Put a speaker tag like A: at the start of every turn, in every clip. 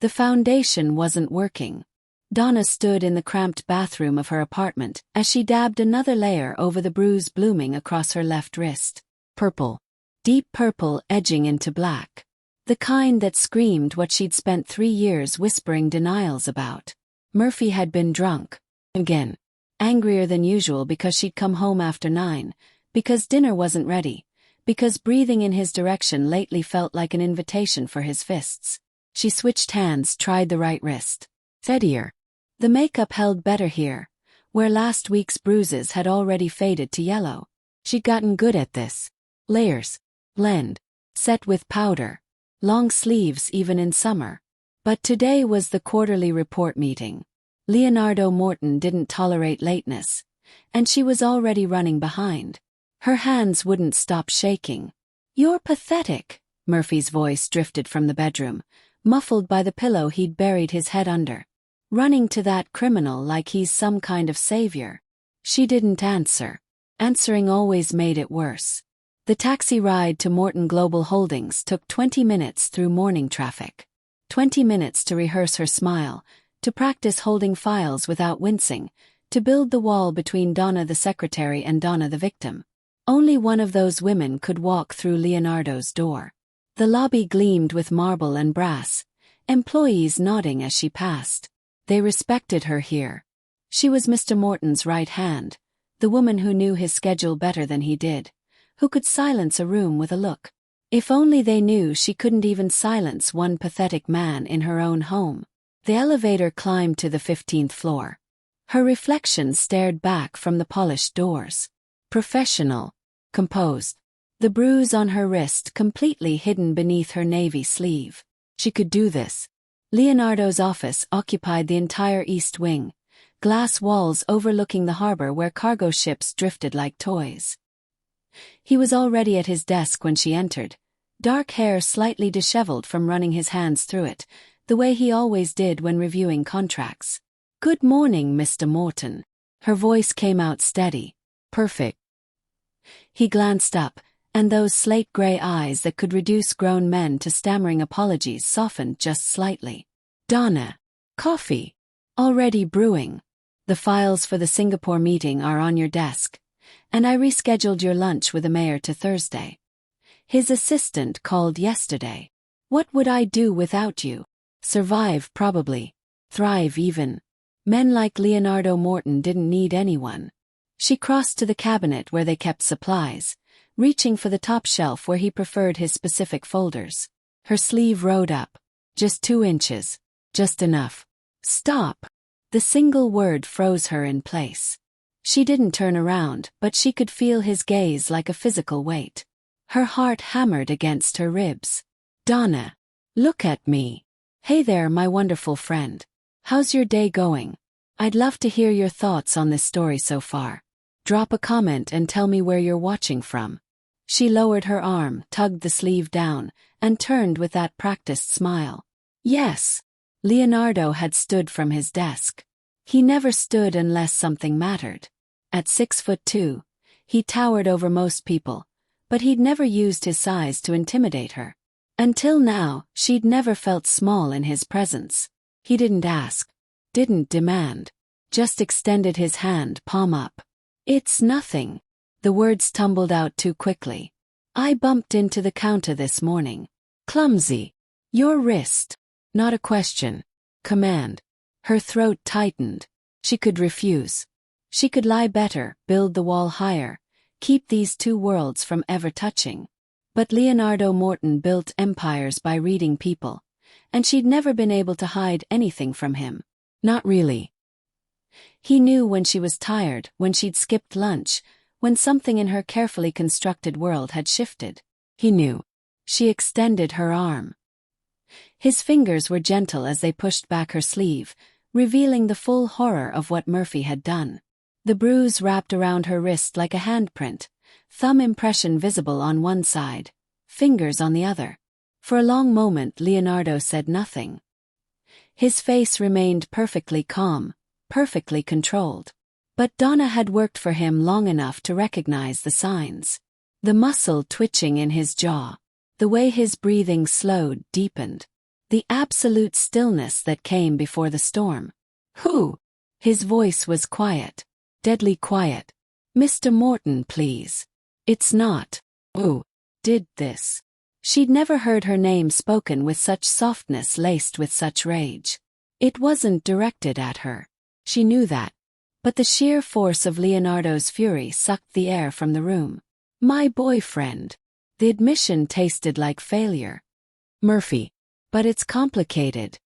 A: The foundation wasn't working. Donna stood in the cramped bathroom of her apartment as she dabbed another layer over the bruise blooming across her left wrist. Purple. Deep purple edging into black. The kind that screamed what she'd spent 3 years whispering denials about. Murphy had been drunk. Again. Angrier than usual because she'd come home after 9, because dinner wasn't ready, because breathing in his direction lately felt like an invitation for his fists. She switched hands, tried the right wrist. Steadier. The makeup held better here, where last week's bruises had already faded to yellow. She'd gotten good at this. Layers. Blend. Set with powder. Long sleeves even in summer. But today was the quarterly report meeting. Leonardo Morton didn't tolerate lateness, and she was already running behind. Her hands wouldn't stop shaking. "You're pathetic," Murphy's voice drifted from the bedroom, muffled by the pillow he'd buried his head under. Running to that criminal like he's some kind of savior. She didn't answer. Answering always made it worse. The taxi ride to Morton Global Holdings took 20 minutes through morning traffic. 20 minutes to rehearse her smile, to practice holding files without wincing, to build the wall between Donna the secretary and Donna the victim. Only one of those women could walk through Leonardo's door. The lobby gleamed with marble and brass, employees nodding as she passed. They respected her here. She was Mr. Morton's right hand, the woman who knew his schedule better than he did, who could silence a room with a look. If only they knew she couldn't even silence one pathetic man in her own home. The elevator climbed to the 15th floor. Her reflection stared back from the polished doors. Professional. Composed. The bruise on her wrist completely hidden beneath her navy sleeve. She could do this. Leonardo's office occupied the entire east wing, glass walls overlooking the harbor where cargo ships drifted like toys. He was already at his desk when she entered, dark hair slightly disheveled from running his hands through it, the way he always did when reviewing contracts. "Good morning, Mr. Morton." Her voice came out steady. "Perfect." He glanced up, and those slate-gray eyes that could reduce grown men to stammering apologies softened just slightly. "Donna. Coffee. Already brewing. The files for the Singapore meeting are on your desk, and I rescheduled your lunch with the mayor to Thursday. His assistant called yesterday. What would I do without you? Survive probably. Thrive even. Men like Leonardo Morton didn't need anyone." She crossed to the cabinet where they kept supplies, reaching for the top shelf where he preferred his specific folders. Her sleeve rode up. "Just 2 inches. Just enough." "Stop." The single word froze her in place. She didn't turn around, but she could feel his gaze like a physical weight. Her heart hammered against her ribs. "Donna. Look at me. Hey there, my wonderful friend. How's your day going? I'd love to hear your thoughts on this story so far. Drop a comment and tell me where you're watching from." She lowered her arm, tugged the sleeve down, and turned with that practiced smile. "Yes." Leonardo had stood from his desk. He never stood unless something mattered. At 6'2", he towered over most people, but he'd never used his size to intimidate her. Until now, she'd never felt small in his presence. He didn't ask, didn't demand, just extended his hand, palm up. "It's nothing." The words tumbled out too quickly. "I bumped into the counter this morning. Clumsy. Your wrist." Not a question. Command. Her throat tightened. She could refuse. She could lie better, build the wall higher, keep these two worlds from ever touching. But Leonardo Morton built empires by reading people, and she'd never been able to hide anything from him. Not really. He knew when she was tired, when she'd skipped lunch, when something in her carefully constructed world had shifted. He knew. She extended her arm. His fingers were gentle as they pushed back her sleeve, revealing the full horror of what Murphy had done. The bruise wrapped around her wrist like a handprint, thumb impression visible on one side, fingers on the other. For a long moment Leonardo said nothing. His face remained perfectly calm, perfectly controlled. But Donna had worked for him long enough to recognize the signs. The muscle twitching in his jaw. The way his breathing slowed, deepened. The absolute stillness that came before the storm. Who? His voice was quiet. Deadly quiet. Mr. Morton, please. It's not. Who did this? She'd never heard her name spoken with such softness laced with such rage. It wasn't directed at her. She knew that. But the sheer force of Leonardo's fury sucked the air from the room. My boyfriend. The admission tasted like failure. Murphy. But it's complicated.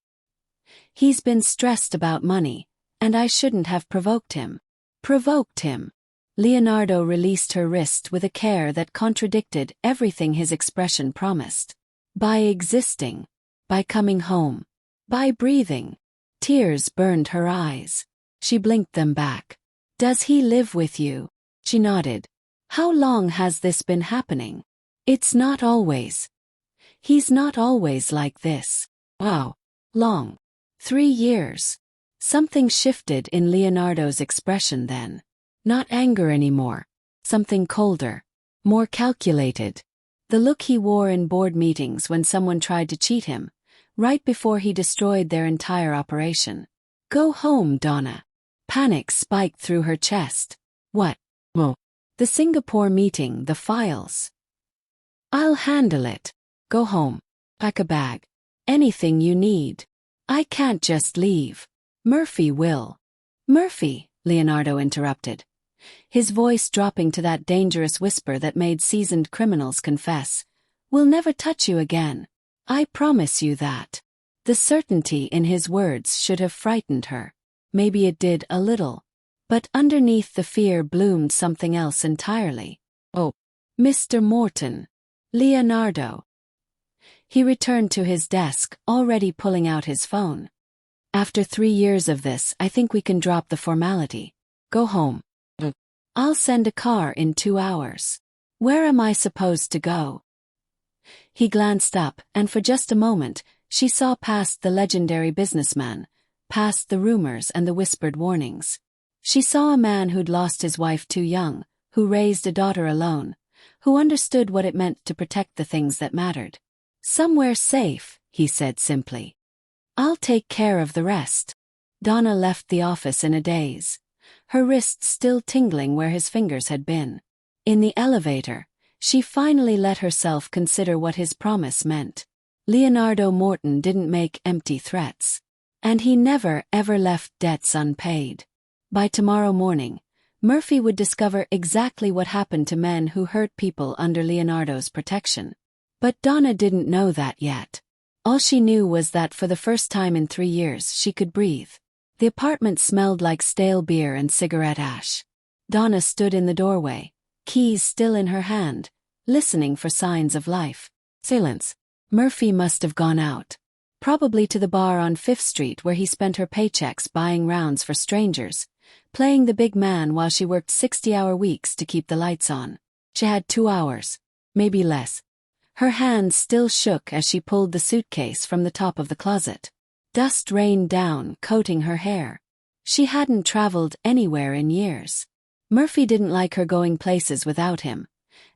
A: He's been stressed about money, and I shouldn't have provoked him. Provoked him. Leonardo released her wrist with a care that contradicted everything his expression promised. By existing. By coming home. By breathing. Tears burned her eyes. She blinked them back. Does he live with you? She nodded. How long has this been happening? It's not always. He's not always like this. Wow. Long. 3 years. Something shifted in Leonardo's expression then. Not anger anymore. Something colder. More calculated. The look he wore in board meetings when someone tried to cheat him, right before he destroyed their entire operation. Go home, Donna. Panic spiked through her chest. What? Well, the Singapore meeting, the files. I'll handle it. Go home. Pack a bag. Anything you need. I can't just leave. Murphy will. Murphy, Leonardo interrupted. His voice dropping to that dangerous whisper that made seasoned criminals confess. We'll never touch you again. I promise you that. The certainty in his words should have frightened her. Maybe it did a little. But underneath the fear bloomed something else entirely. Oh, Mr. Morton. Leonardo. He returned to his desk, already pulling out his phone. After 3 years of this, I think we can drop the formality. Go home. I'll send a car in 2 hours. Where am I supposed to go? He glanced up, and for just a moment, she saw past the legendary businessman, past the rumors and the whispered warnings. She saw a man who'd lost his wife too young, who raised a daughter alone, who understood what it meant to protect the things that mattered. Somewhere safe, he said simply. I'll take care of the rest. Donna left the office in a daze, her wrists still tingling where his fingers had been. In the elevator, she finally let herself consider what his promise meant. Leonardo Morton didn't make empty threats. And he never ever left debts unpaid. By tomorrow morning, Murphy would discover exactly what happened to men who hurt people under Leonardo's protection. But Donna didn't know that yet. All she knew was that for the first time in 3 years she could breathe. The apartment smelled like stale beer and cigarette ash. Donna stood in the doorway, keys still in her hand, listening for signs of life. Silence. Murphy must have gone out. Probably to the bar on 5th Street where he spent her paychecks buying rounds for strangers, playing the big man while she worked 60-hour weeks to keep the lights on. She had 2 hours. Maybe less. Her hands still shook as she pulled the suitcase from the top of the closet. Dust rained down, coating her hair. She hadn't traveled anywhere in years. Murphy didn't like her going places without him,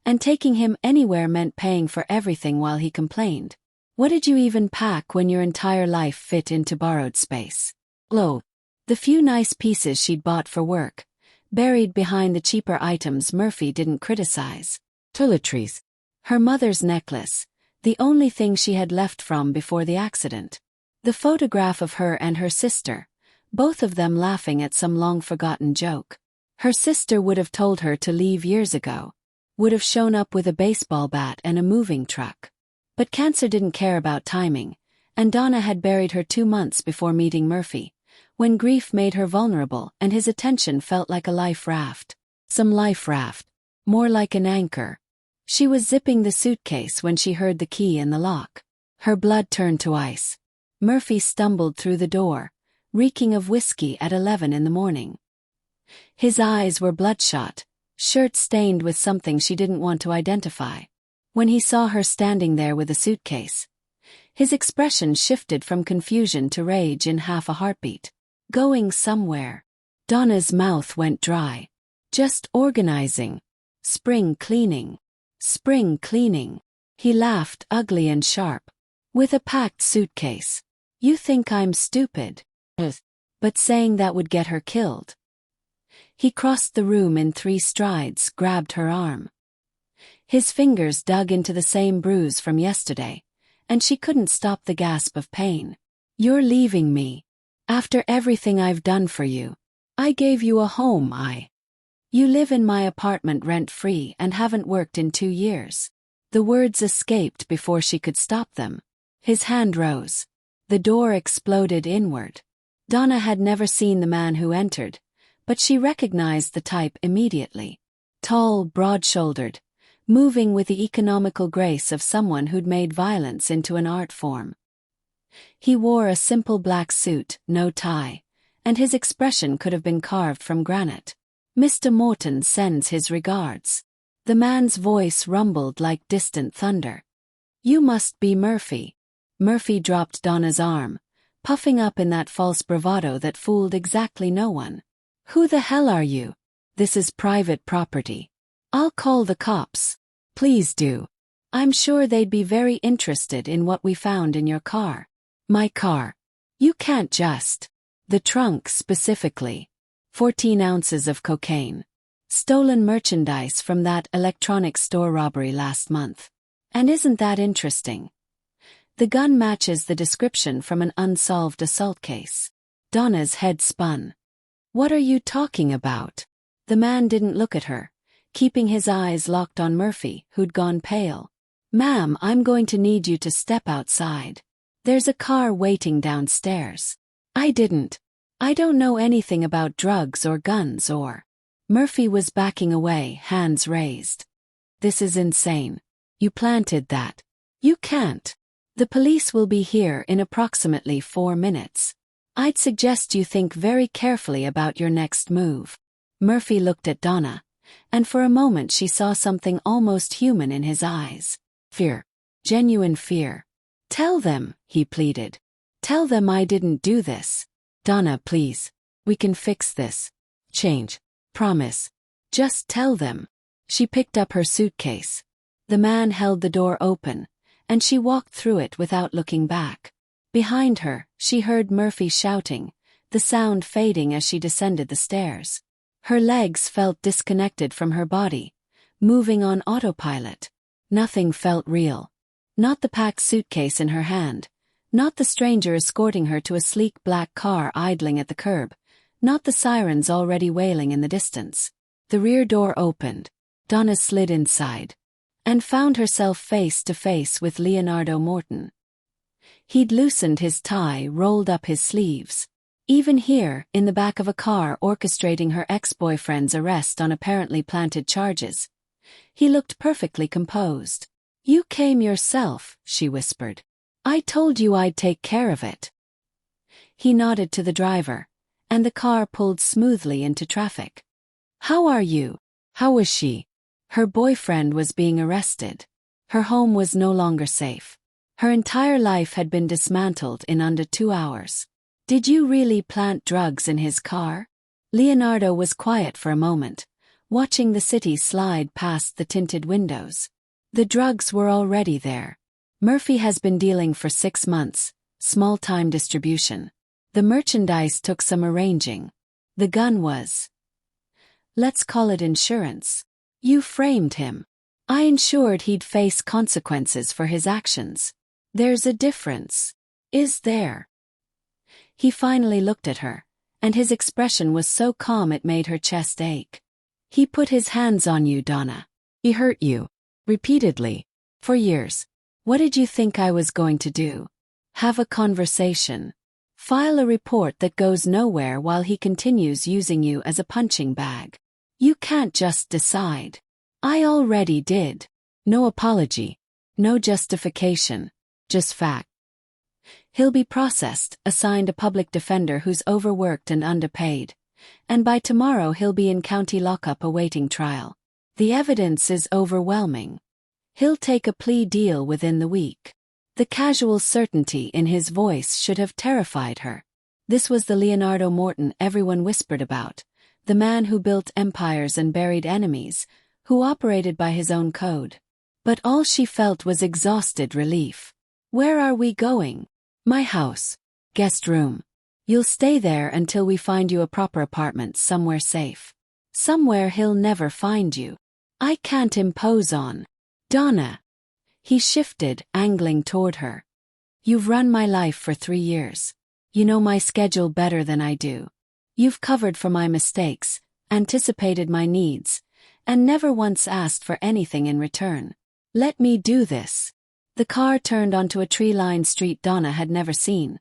A: and taking him anywhere meant paying for everything while he complained. What did you even pack when your entire life fit into borrowed space? Oh, the few nice pieces she'd bought for work, buried behind the cheaper items Murphy didn't criticize. Toiletries. Her mother's necklace, the only thing she had left from before the accident. The photograph of her and her sister, both of them laughing at some long-forgotten joke. Her sister would have told her to leave years ago, would have shown up with a baseball bat and a moving truck. But cancer didn't care about timing, and Donna had buried her 2 months before meeting Murphy, when grief made her vulnerable and his attention felt like a life raft. Some life raft. More like an anchor. She was zipping the suitcase when she heard the key in the lock. Her blood turned to ice. Murphy stumbled through the door, reeking of whiskey at 11 in the morning. His eyes were bloodshot, shirt stained with something she didn't want to identify. When he saw her standing there with a suitcase, his expression shifted from confusion to rage in half a heartbeat. Going somewhere. Donna's mouth went dry. Just organizing. Spring cleaning. Spring cleaning. He laughed, ugly and sharp. With a packed suitcase. You think I'm stupid? But saying that would get her killed. He crossed the room in 3 strides, grabbed her arm. His fingers dug into the same bruise from yesterday, and she couldn't stop the gasp of pain. You're leaving me. After everything I've done for you. I gave you a home, You live in my apartment rent-free and haven't worked in 2 years. The words escaped before she could stop them. His hand rose. The door exploded inward. Donna had never seen the man who entered, but she recognized the type immediately. Tall, broad-shouldered, moving with the economical grace of someone who'd made violence into an art form. He wore a simple black suit, no tie, and his expression could have been carved from granite. Mr. Morton sends his regards. The man's voice rumbled like distant thunder. You must be Murphy. Murphy dropped Donna's arm, puffing up in that false bravado that fooled exactly no one. Who the hell are you? This is private property. I'll call the cops. Please do. I'm sure they'd be very interested in what we found in your car. My car. You can't just. The trunk specifically. 14 ounces of cocaine. Stolen merchandise from that electronics store robbery last month. And isn't that interesting? The gun matches the description from an unsolved assault case. Donna's head spun. What are you talking about? The man didn't look at her, keeping his eyes locked on Murphy, who'd gone pale. Ma'am, I'm going to need you to step outside. There's a car waiting downstairs. I don't know anything about drugs or guns or... Murphy was backing away, hands raised. This is insane. You planted that. You can't. The police will be here in approximately 4 minutes. I'd suggest you think very carefully about your next move. Murphy looked at Donna, and for a moment she saw something almost human in his eyes. Fear. Genuine fear. Tell them, he pleaded. Tell them I didn't do this. Donna, please. We can fix this. Change. Promise. Just tell them. She picked up her suitcase. The man held the door open, and she walked through it without looking back. Behind her, she heard Murphy shouting, the sound fading as she descended the stairs. Her legs felt disconnected from her body, moving on autopilot. Nothing felt real. Not the packed suitcase in her hand, not the stranger escorting her to a sleek black car idling at the curb, not the sirens already wailing in the distance. The rear door opened. Donna slid inside, and found herself face to face with Leonardo Morton. He'd loosened his tie, rolled up his sleeves. Even here, in the back of a car orchestrating her ex-boyfriend's arrest on apparently planted charges, he looked perfectly composed. You came yourself, she whispered. I told you I'd take care of it. He nodded to the driver, and the car pulled smoothly into traffic. How are you? How was she? Her boyfriend was being arrested. Her home was no longer safe. Her entire life had been dismantled in under 2 hours. Did you really plant drugs in his car? Leonardo was quiet for a moment, watching the city slide past the tinted windows. The drugs were already there. Murphy has been dealing for 6 months, small-time distribution. The merchandise took some arranging. The gun was... let's call it insurance. You framed him. I ensured he'd face consequences for his actions. There's a difference. Is there? He finally looked at her, and his expression was so calm it made her chest ache. He put his hands on you, Donna. He hurt you. Repeatedly. For years. What did you think I was going to do? Have a conversation. File a report that goes nowhere while he continues using you as a punching bag. You can't just decide. I already did. No apology. No justification. Just fact. He'll be processed, assigned a public defender who's overworked and underpaid. And by tomorrow he'll be in county lockup awaiting trial. The evidence is overwhelming. He'll take a plea deal within the week. The casual certainty in his voice should have terrified her. This was the Leonardo Morton everyone whispered about, the man who built empires and buried enemies, who operated by his own code. But all she felt was exhausted relief. Where are we going? My house. Guest room. You'll stay there until we find you a proper apartment somewhere safe. Somewhere he'll never find you. I can't impose on Donna. He shifted, angling toward her. You've run my life for 3 years. You know my schedule better than I do. You've covered for my mistakes, anticipated my needs, and never once asked for anything in return. Let me do this. The car turned onto a tree-lined street Donna had never seen.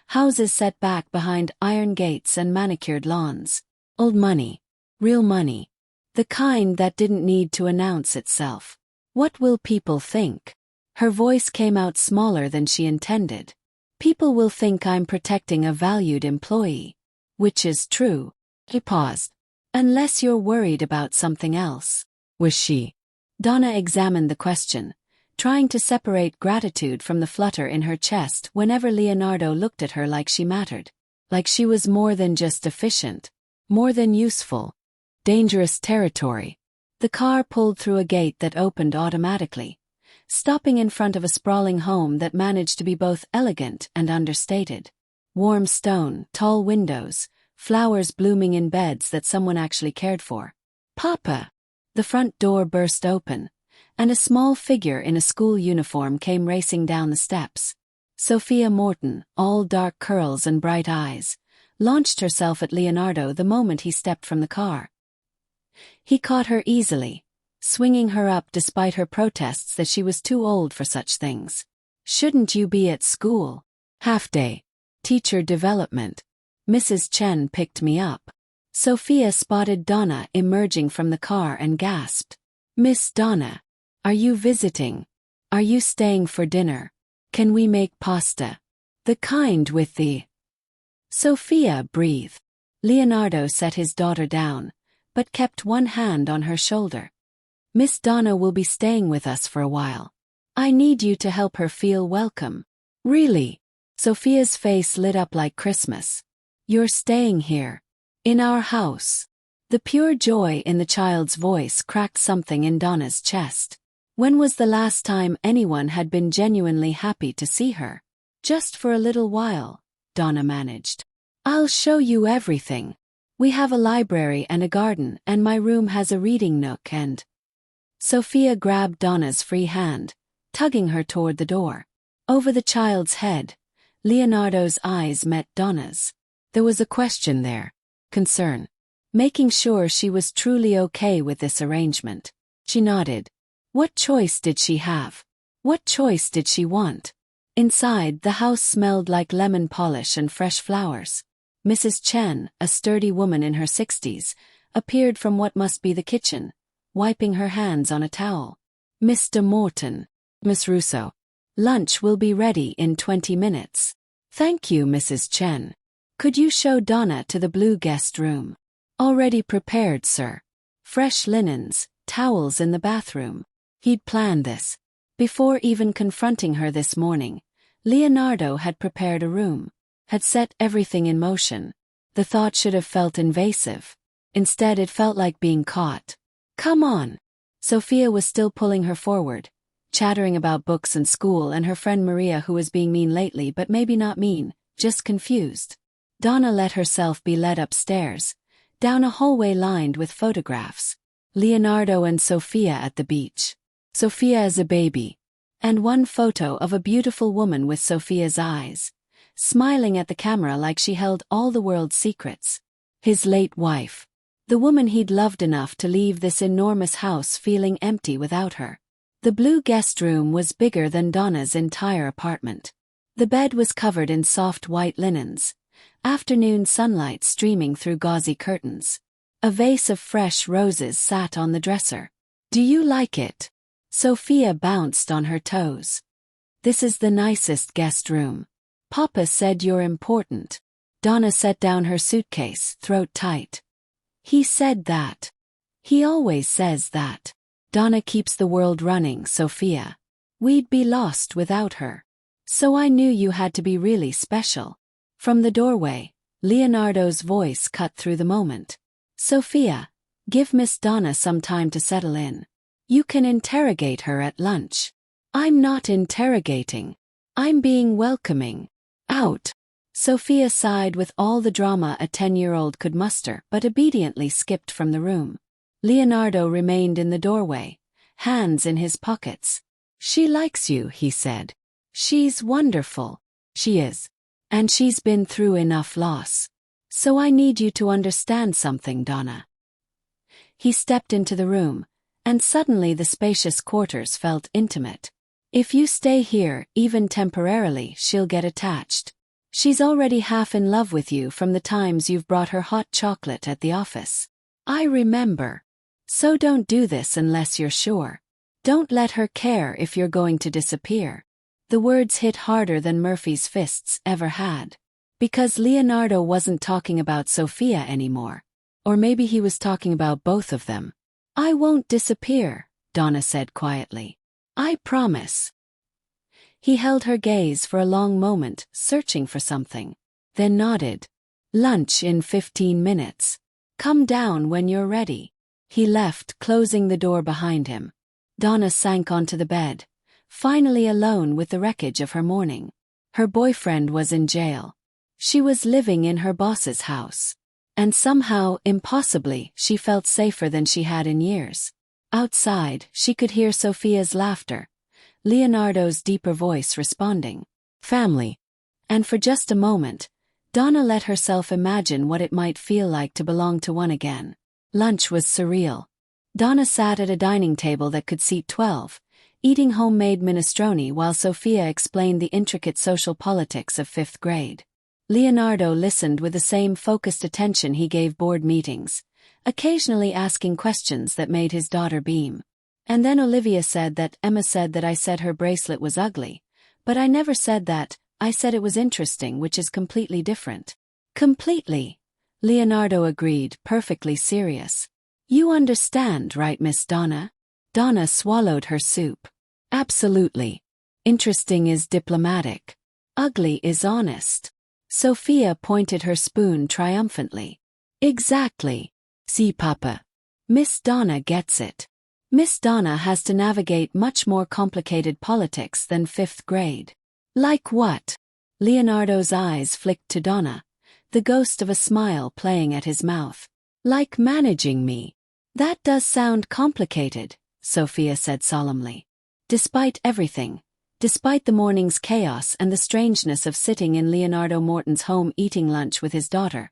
A: Houses set back behind iron gates and manicured lawns. Old money. Real money. The kind that didn't need to announce itself. What will people think? Her voice came out smaller than she intended. People will think I'm protecting a valued employee. Which is true. He paused. Unless you're worried about something else. Was she? Donna examined the question, trying to separate gratitude from the flutter in her chest whenever Leonardo looked at her like she mattered. Like she was more than just efficient. More than useful. Dangerous territory. The car pulled through a gate that opened automatically, stopping in front of a sprawling home that managed to be both elegant and understated. Warm stone, tall windows, flowers blooming in beds that someone actually cared for. Papa! The front door burst open, and a small figure in a school uniform came racing down the steps. Sophia Morton, all dark curls and bright eyes, launched herself at Leonardo the moment he stepped from the car. He caught her easily, swinging her up despite her protests that she was too old for such things. Shouldn't you be at school? Half day. Teacher development. Mrs. Chen picked me up. Sophia spotted Donna emerging from the car and gasped. Miss Donna. Are you visiting? Are you staying for dinner? Can we make pasta? The kind with the... Sophia breathed. Leonardo set his daughter down, but kept one hand on her shoulder. Miss Donna will be staying with us for a while. I need you to help her feel welcome. Really? Sophia's face lit up like Christmas. You're staying here. In our house. The pure joy in the child's voice cracked something in Donna's chest. When was the last time anyone had been genuinely happy to see her? Just for a little while, Donna managed. I'll show you everything. We have a library and a garden, and my room has a reading nook and... Sophia grabbed Donna's free hand, tugging her toward the door. Over the child's head, Leonardo's eyes met Donna's. There was a question there. Concern. Making sure she was truly okay with this arrangement. She nodded. What choice did she have? What choice did she want? Inside, the house smelled like lemon polish and fresh flowers. Mrs. Chen, a sturdy woman in her 60s, appeared from what must be the kitchen, wiping her hands on a towel. Mr. Morton. Miss Russo. Lunch will be ready in 20 minutes. Thank you, Mrs. Chen. Could you show Donna to the blue guest room? Already prepared, sir. Fresh linens, towels in the bathroom. He'd planned this. Before even confronting her this morning, Leonardo had prepared a room, had set everything in motion. The thought should have felt invasive. Instead, it felt like being caught. Come on. Sophia was still pulling her forward, chattering about books and school and her friend Maria who was being mean lately, but maybe not mean, just confused. Donna let herself be led upstairs, down a hallway lined with photographs. Leonardo and Sophia at the beach. Sophia as a baby. And one photo of a beautiful woman with Sophia's eyes, smiling at the camera like she held all the world's secrets. His late wife. The woman he'd loved enough to leave this enormous house feeling empty without her. The blue guest room was bigger than Donna's entire apartment. The bed was covered in soft white linens, afternoon sunlight streaming through gauzy curtains. A vase of fresh roses sat on the dresser. Do you like it? Sophia bounced on her toes. This is the nicest guest room. Papa said you're important. Donna set down her suitcase, throat tight. He said that. He always says that. Donna keeps the world running, Sophia. We'd be lost without her. So I knew you had to be really special. From the doorway, Leonardo's voice cut through the moment. Sophia, give Miss Donna some time to settle in. You can interrogate her at lunch. I'm not interrogating. I'm being welcoming. Out. Sophia sighed with all the drama a 10-year-old could muster but obediently skipped from the room. Leonardo remained in the doorway, hands in his pockets. She likes you, he said. She's wonderful. She is. And she's been through enough loss. So I need you to understand something, Donna. He stepped into the room, and suddenly the spacious quarters felt intimate. If you stay here, even temporarily, she'll get attached. She's already half in love with you from the times you've brought her hot chocolate at the office. I remember. So don't do this unless you're sure. Don't let her care if you're going to disappear. The words hit harder than Murphy's fists ever had. Because Leonardo wasn't talking about Sophia anymore. Or maybe he was talking about both of them. I won't disappear, Donna said quietly. I promise. He held her gaze for a long moment, searching for something. Then nodded. Lunch in 15 minutes. Come down when you're ready. He left, closing the door behind him. Donna sank onto the bed, finally alone with the wreckage of her morning. Her boyfriend was in jail. She was living in her boss's house. And somehow, impossibly, she felt safer than she had in years. Outside, she could hear Sophia's laughter, Leonardo's deeper voice responding, family. And for just a moment, Donna let herself imagine what it might feel like to belong to one again. Lunch was surreal. Donna sat at a dining table that could seat 12, eating homemade minestrone while Sophia explained the intricate social politics of 5th grade. Leonardo listened with the same focused attention he gave board meetings, occasionally asking questions that made his daughter beam. And then Olivia said that Emma said that I said her bracelet was ugly, but I never said that, I said it was interesting, which is completely different. Completely. Leonardo agreed, perfectly serious. You understand, right, Miss Donna? Donna swallowed her soup. Absolutely. Interesting is diplomatic. Ugly is honest. Sophia pointed her spoon triumphantly. Exactly. See, Papa. Miss Donna gets it. Miss Donna has to navigate much more complicated politics than 5th grade. Like what? Leonardo's eyes flicked to Donna, the ghost of a smile playing at his mouth. Like managing me. That does sound complicated, Sophia said solemnly. Despite everything, despite the morning's chaos and the strangeness of sitting in Leonardo Morton's home eating lunch with his daughter,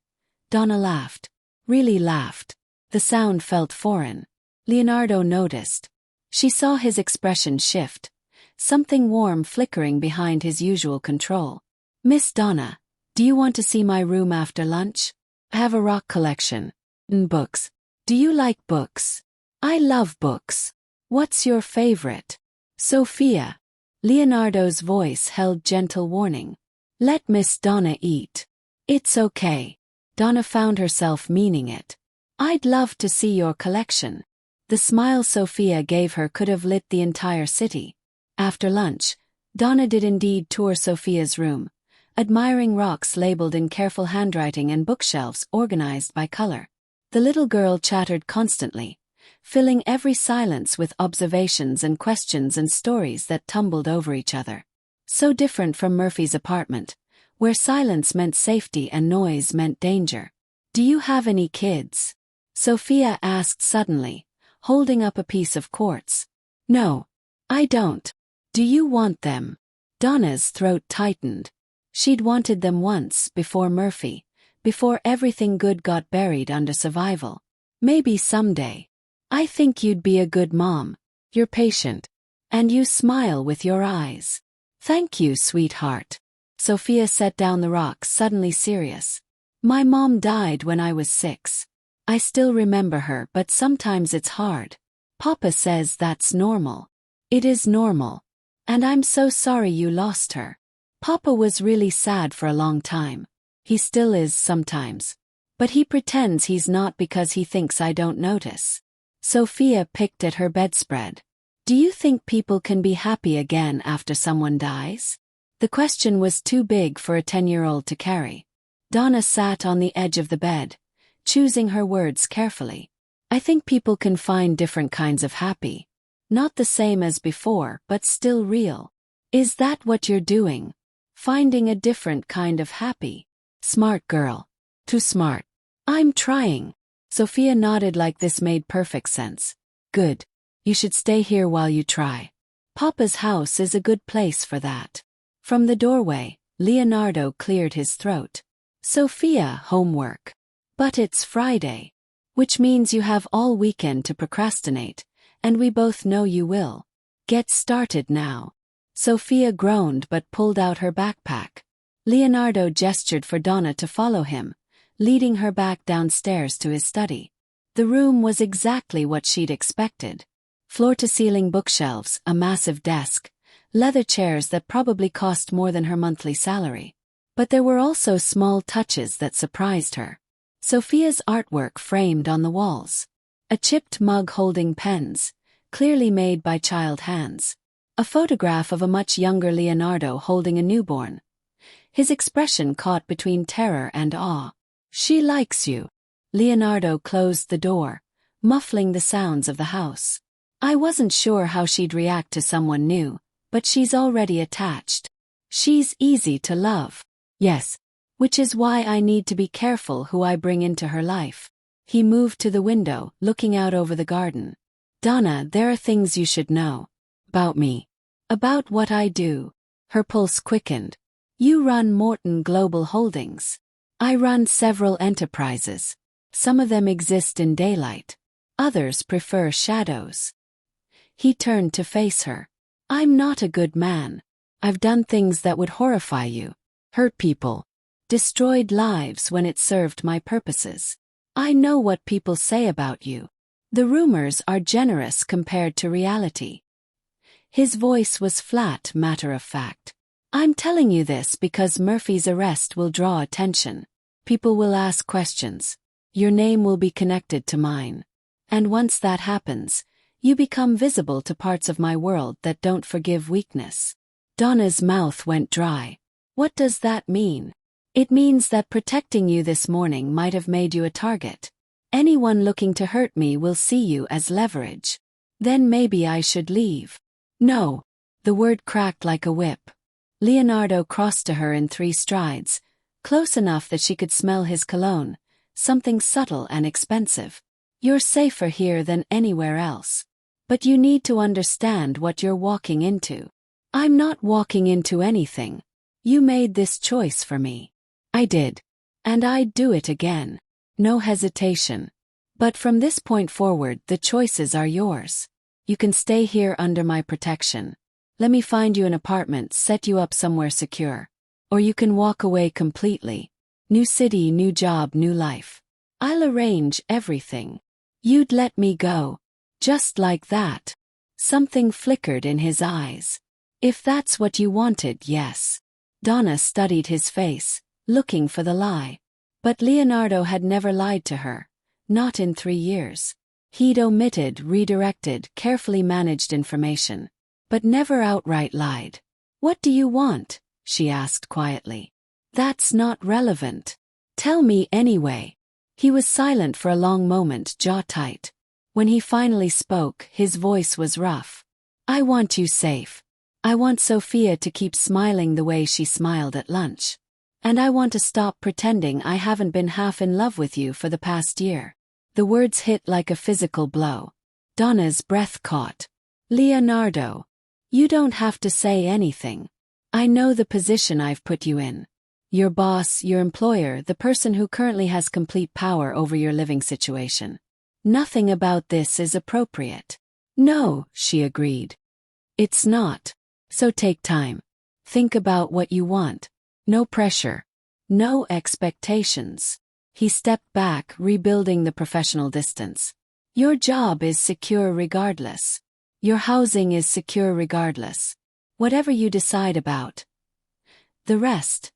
A: Donna laughed. Really laughed. The sound felt foreign. Leonardo noticed. She saw his expression shift, something warm flickering behind his usual control. Miss Donna, do you want to see my room after lunch? I have a rock collection. And books. Do you like books? I love books. What's your favorite? Sophia. Leonardo's voice held gentle warning. Let Miss Donna eat. It's okay. Donna found herself meaning it. I'd love to see your collection. The smile Sophia gave her could have lit the entire city. After lunch, Donna did indeed tour Sophia's room, admiring rocks labeled in careful handwriting and bookshelves organized by color. The little girl chattered constantly, filling every silence with observations and questions and stories that tumbled over each other. So different from Murphy's apartment, where silence meant safety and noise meant danger. Do you have any kids? Sophia asked suddenly, holding up a piece of quartz. No, I don't. Do you want them? Donna's throat tightened. She'd wanted them once, before Murphy, before everything good got buried under survival. Maybe someday. I think you'd be a good mom. You're patient. And you smile with your eyes. Thank you, sweetheart. Sophia set down the rock, suddenly serious. My mom died when I was 6. I still remember her, but sometimes it's hard. Papa says that's normal. It is normal. And I'm so sorry you lost her. Papa was really sad for a long time. He still is sometimes. But he pretends he's not because he thinks I don't notice. Sophia picked at her bedspread. Do you think people can be happy again after someone dies? The question was too big for a 10-year-old to carry. Donna sat on the edge of the bed, choosing her words carefully. I think people can find different kinds of happy. Not the same as before, but still real. Is that what you're doing? Finding a different kind of happy? Smart girl. Too smart. I'm trying. Sophia nodded like this made perfect sense. Good. You should stay here while you try. Papa's house is a good place for that. From the doorway, Leonardo cleared his throat. Sophia, homework. But it's Friday. Which means you have all weekend to procrastinate, and we both know you will. Get started now. Sophia groaned but pulled out her backpack. Leonardo gestured for Donna to follow him, leading her back downstairs to his study. The room was exactly what she'd expected. Floor-to-ceiling bookshelves, a massive desk, leather chairs that probably cost more than her monthly salary. But there were also small touches that surprised her. Sophia's artwork framed on the walls. A chipped mug holding pens, clearly made by child hands. A photograph of a much younger Leonardo holding a newborn. His expression caught between terror and awe. She likes you. Leonardo closed the door, muffling the sounds of the house. I wasn't sure how she'd react to someone new, but she's already attached. She's easy to love. Yes. Which is why I need to be careful who I bring into her life. He moved to the window, looking out over the garden. Donna, there are things you should know. About me. About what I do. Her pulse quickened. You run Morton Global Holdings. I run several enterprises. Some of them exist in daylight. Others prefer shadows. He turned to face her. I'm not a good man. I've done things that would horrify you. Hurt people. Destroyed lives when it served my purposes. I know what people say about you. The rumors are generous compared to reality. His voice was flat, matter-of-fact. I'm telling you this because Murphy's arrest will draw attention. People will ask questions. Your name will be connected to mine. And once that happens, you become visible to parts of my world that don't forgive weakness. Donna's mouth went dry. What does that mean? It means that protecting you this morning might have made you a target. Anyone looking to hurt me will see you as leverage. Then maybe I should leave. No. The word cracked like a whip. Leonardo crossed to her in 3 strides, close enough that she could smell his cologne, something subtle and expensive. You're safer here than anywhere else. But you need to understand what you're walking into. I'm not walking into anything. You made this choice for me. I did. And I'd do it again. No hesitation. But from this point forward, the choices are yours. You can stay here under my protection. Let me find you an apartment, set you up somewhere secure. Or you can walk away completely. New city, new job, new life. I'll arrange everything. You'd let me go. Just like that. Something flickered in his eyes. If that's what you wanted, yes. Donna studied his face, looking for the lie. But Leonardo had never lied to her. Not in 3 years. He'd omitted, redirected, carefully managed information. But never outright lied. What do you want? She asked quietly. That's not relevant. Tell me anyway. He was silent for a long moment, jaw tight. When he finally spoke, his voice was rough. I want you safe. I want Sophia to keep smiling the way she smiled at lunch. And I want to stop pretending I haven't been half in love with you for the past year. The words hit like a physical blow. Donna's breath caught. Leonardo. You don't have to say anything. I know the position I've put you in. Your boss, your employer, the person who currently has complete power over your living situation. Nothing about this is appropriate. No, she agreed. It's not. So take time. Think about what you want. No pressure. No expectations. He stepped back, rebuilding the professional distance. Your job is secure regardless. Your housing is secure regardless. Whatever you decide about. The rest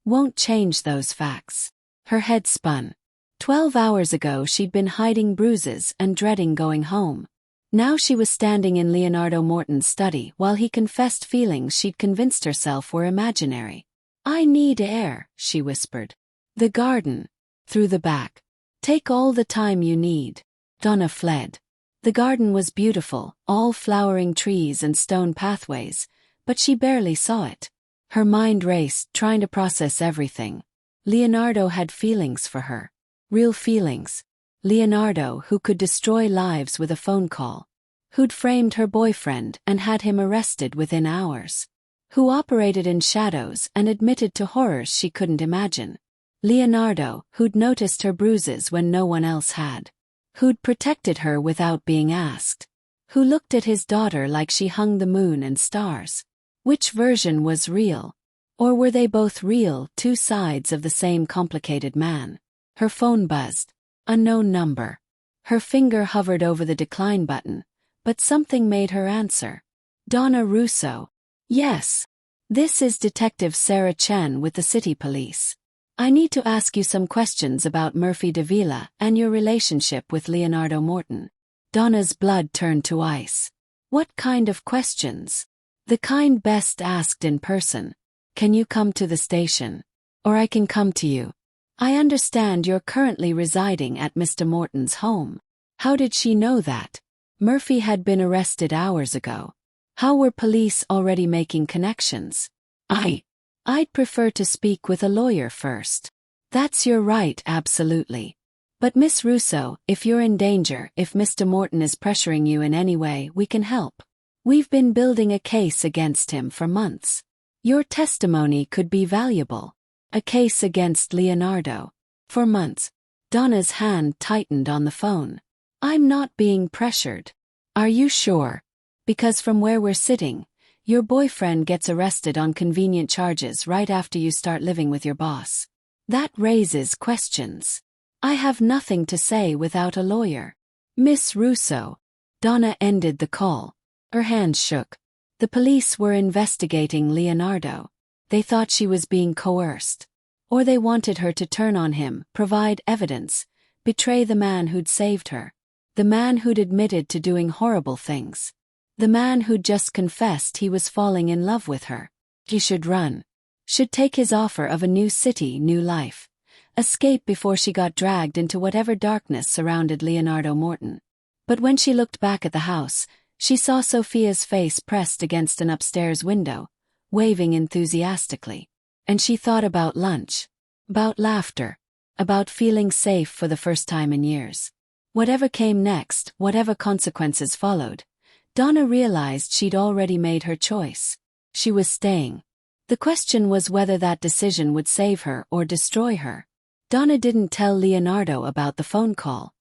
A: won't change those facts. Her head spun. 12 hours ago she'd been hiding bruises and dreading going home. Now she was standing in Leonardo Morton's study while he confessed feelings she'd convinced herself were imaginary. I need air, she whispered. The garden. Through the back. Take all the time you need. Donna fled. The garden was beautiful, all flowering trees and stone pathways, but she barely saw it. Her mind raced, trying to process everything. Leonardo had feelings for her. Real feelings. Leonardo, who could destroy lives with a phone call. Who'd framed her boyfriend and had him arrested within hours. Who operated in shadows and admitted to horrors she couldn't imagine. Leonardo, who'd noticed her bruises when no one else had. Who'd protected her without being asked. Who looked at his daughter like she hung the moon and stars. Which version was real? Or were they both real, two sides of the same complicated man? Her phone buzzed. Unknown number. Her finger hovered over the decline button, but something made her answer. Donna Russo. Yes. This is Detective Sarah Chen with the City Police. I need to ask you some questions about Murphy Davila and your relationship with Leonardo Morton. Donna's blood turned to ice. What kind of questions? The kind best asked in person. Can you come to the station? Or I can come to you. I understand you're currently residing at Mr. Morton's home. How did she know that? Murphy had been arrested hours ago. How were police already making connections? I'd prefer to speak with a lawyer first. That's your right, absolutely. But Miss Russo, if you're in danger, if Mr. Morton is pressuring you in any way, we can help. We've been building a case against him for months. Your testimony could be valuable. A case against Leonardo. For months. Donna's hand tightened on the phone. I'm not being pressured. Are you sure? Because from where we're sitting, your boyfriend gets arrested on convenient charges right after you start living with your boss. That raises questions. I have nothing to say without a lawyer. Miss Russo. Donna ended the call. Her hands shook. The police were investigating Leonardo. They thought she was being coerced. Or they wanted her to turn on him, provide evidence, betray the man who'd saved her. The man who'd admitted to doing horrible things. The man who'd just confessed he was falling in love with her. He should run. Should take his offer of a new city, new life. Escape before she got dragged into whatever darkness surrounded Leonardo Morton. But when she looked back at the house, she saw Sophia's face pressed against an upstairs window, waving enthusiastically. And she thought about lunch. About laughter. About feeling safe for the first time in years. Whatever came next, whatever consequences followed, Donna realized she'd already made her choice. She was staying. The question was whether that decision would save her or destroy her. Donna didn't tell Leonardo about the phone call.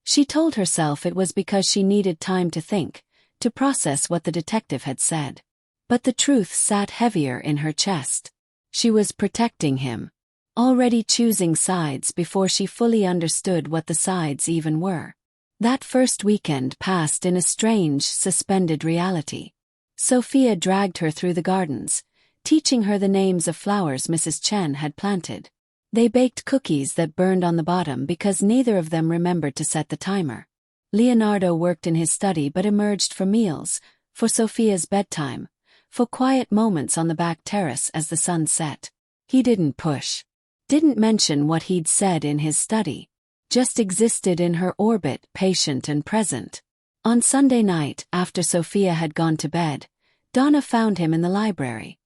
A: She told herself it was because she needed time to think, to process what the detective had said. But the truth sat heavier in her chest. She was protecting him. Already choosing sides before she fully understood what the sides even were. That first weekend passed in a strange, suspended reality. Sophia dragged her through the gardens, teaching her the names of flowers Mrs. Chen had planted. They baked cookies that burned on the bottom because neither of them remembered to set the timer. Leonardo worked in his study but emerged for meals, for Sophia's bedtime, for quiet moments on the back terrace as the sun set. He didn't push. Didn't mention what he'd said in his study. Just existed in her orbit, patient and present. On Sunday night, after Sophia had gone to bed, Donna found him in the library.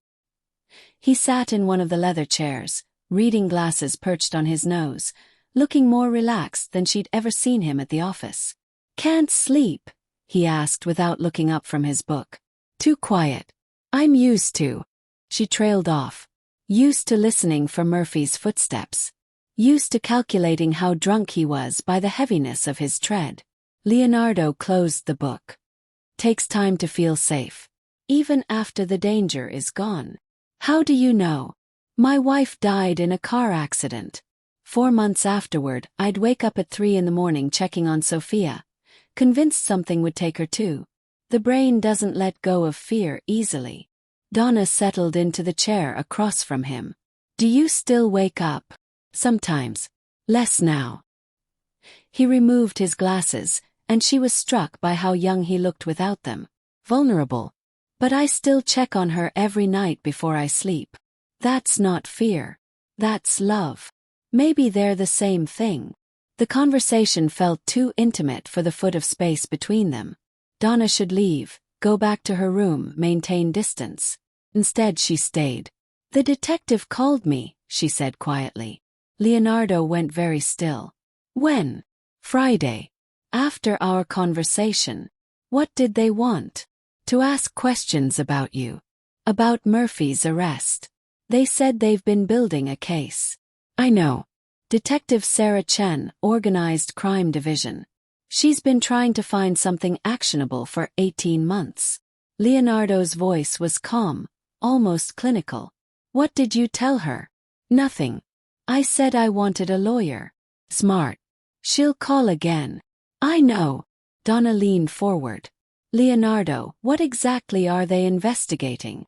A: He sat in one of the leather chairs, reading glasses perched on his nose, looking more relaxed than she'd ever seen him at the office. "Can't sleep?" he asked without looking up from his book. "Too quiet." "I'm used to." She trailed off. Used to listening for Murphy's footsteps. Used to calculating how drunk he was by the heaviness of his tread. Leonardo closed the book. Takes time to feel safe. Even after the danger is gone. "How do you know?" "My wife died in a car accident. 4 months afterward, I'd wake up at 3 in the morning checking on Sophia, convinced something would take her too. The brain doesn't let go of fear easily." Donna settled into the chair across from him. "Do you still wake up?" "Sometimes. Less now." He removed his glasses, and she was struck by how young he looked without them. Vulnerable. "But I still check on her every night before I sleep." "That's not fear. That's love. Maybe they're the same thing." The conversation felt too intimate for the foot of space between them. Donna should leave, go back to her room, maintain distance. Instead, she stayed. The detective called me, she said quietly. Leonardo went very still. When? Friday. After our conversation. What did they want? To ask questions about you. About Murphy's arrest. They said they've been building a case. I know. Detective Sarah Chen, Organized Crime Division. She's been trying to find something actionable for 18 months. Leonardo's voice was calm, almost clinical. What did you tell her? Nothing. I said I wanted a lawyer. Smart. She'll call again. I know. Donna leaned forward. Leonardo, what exactly are they investigating?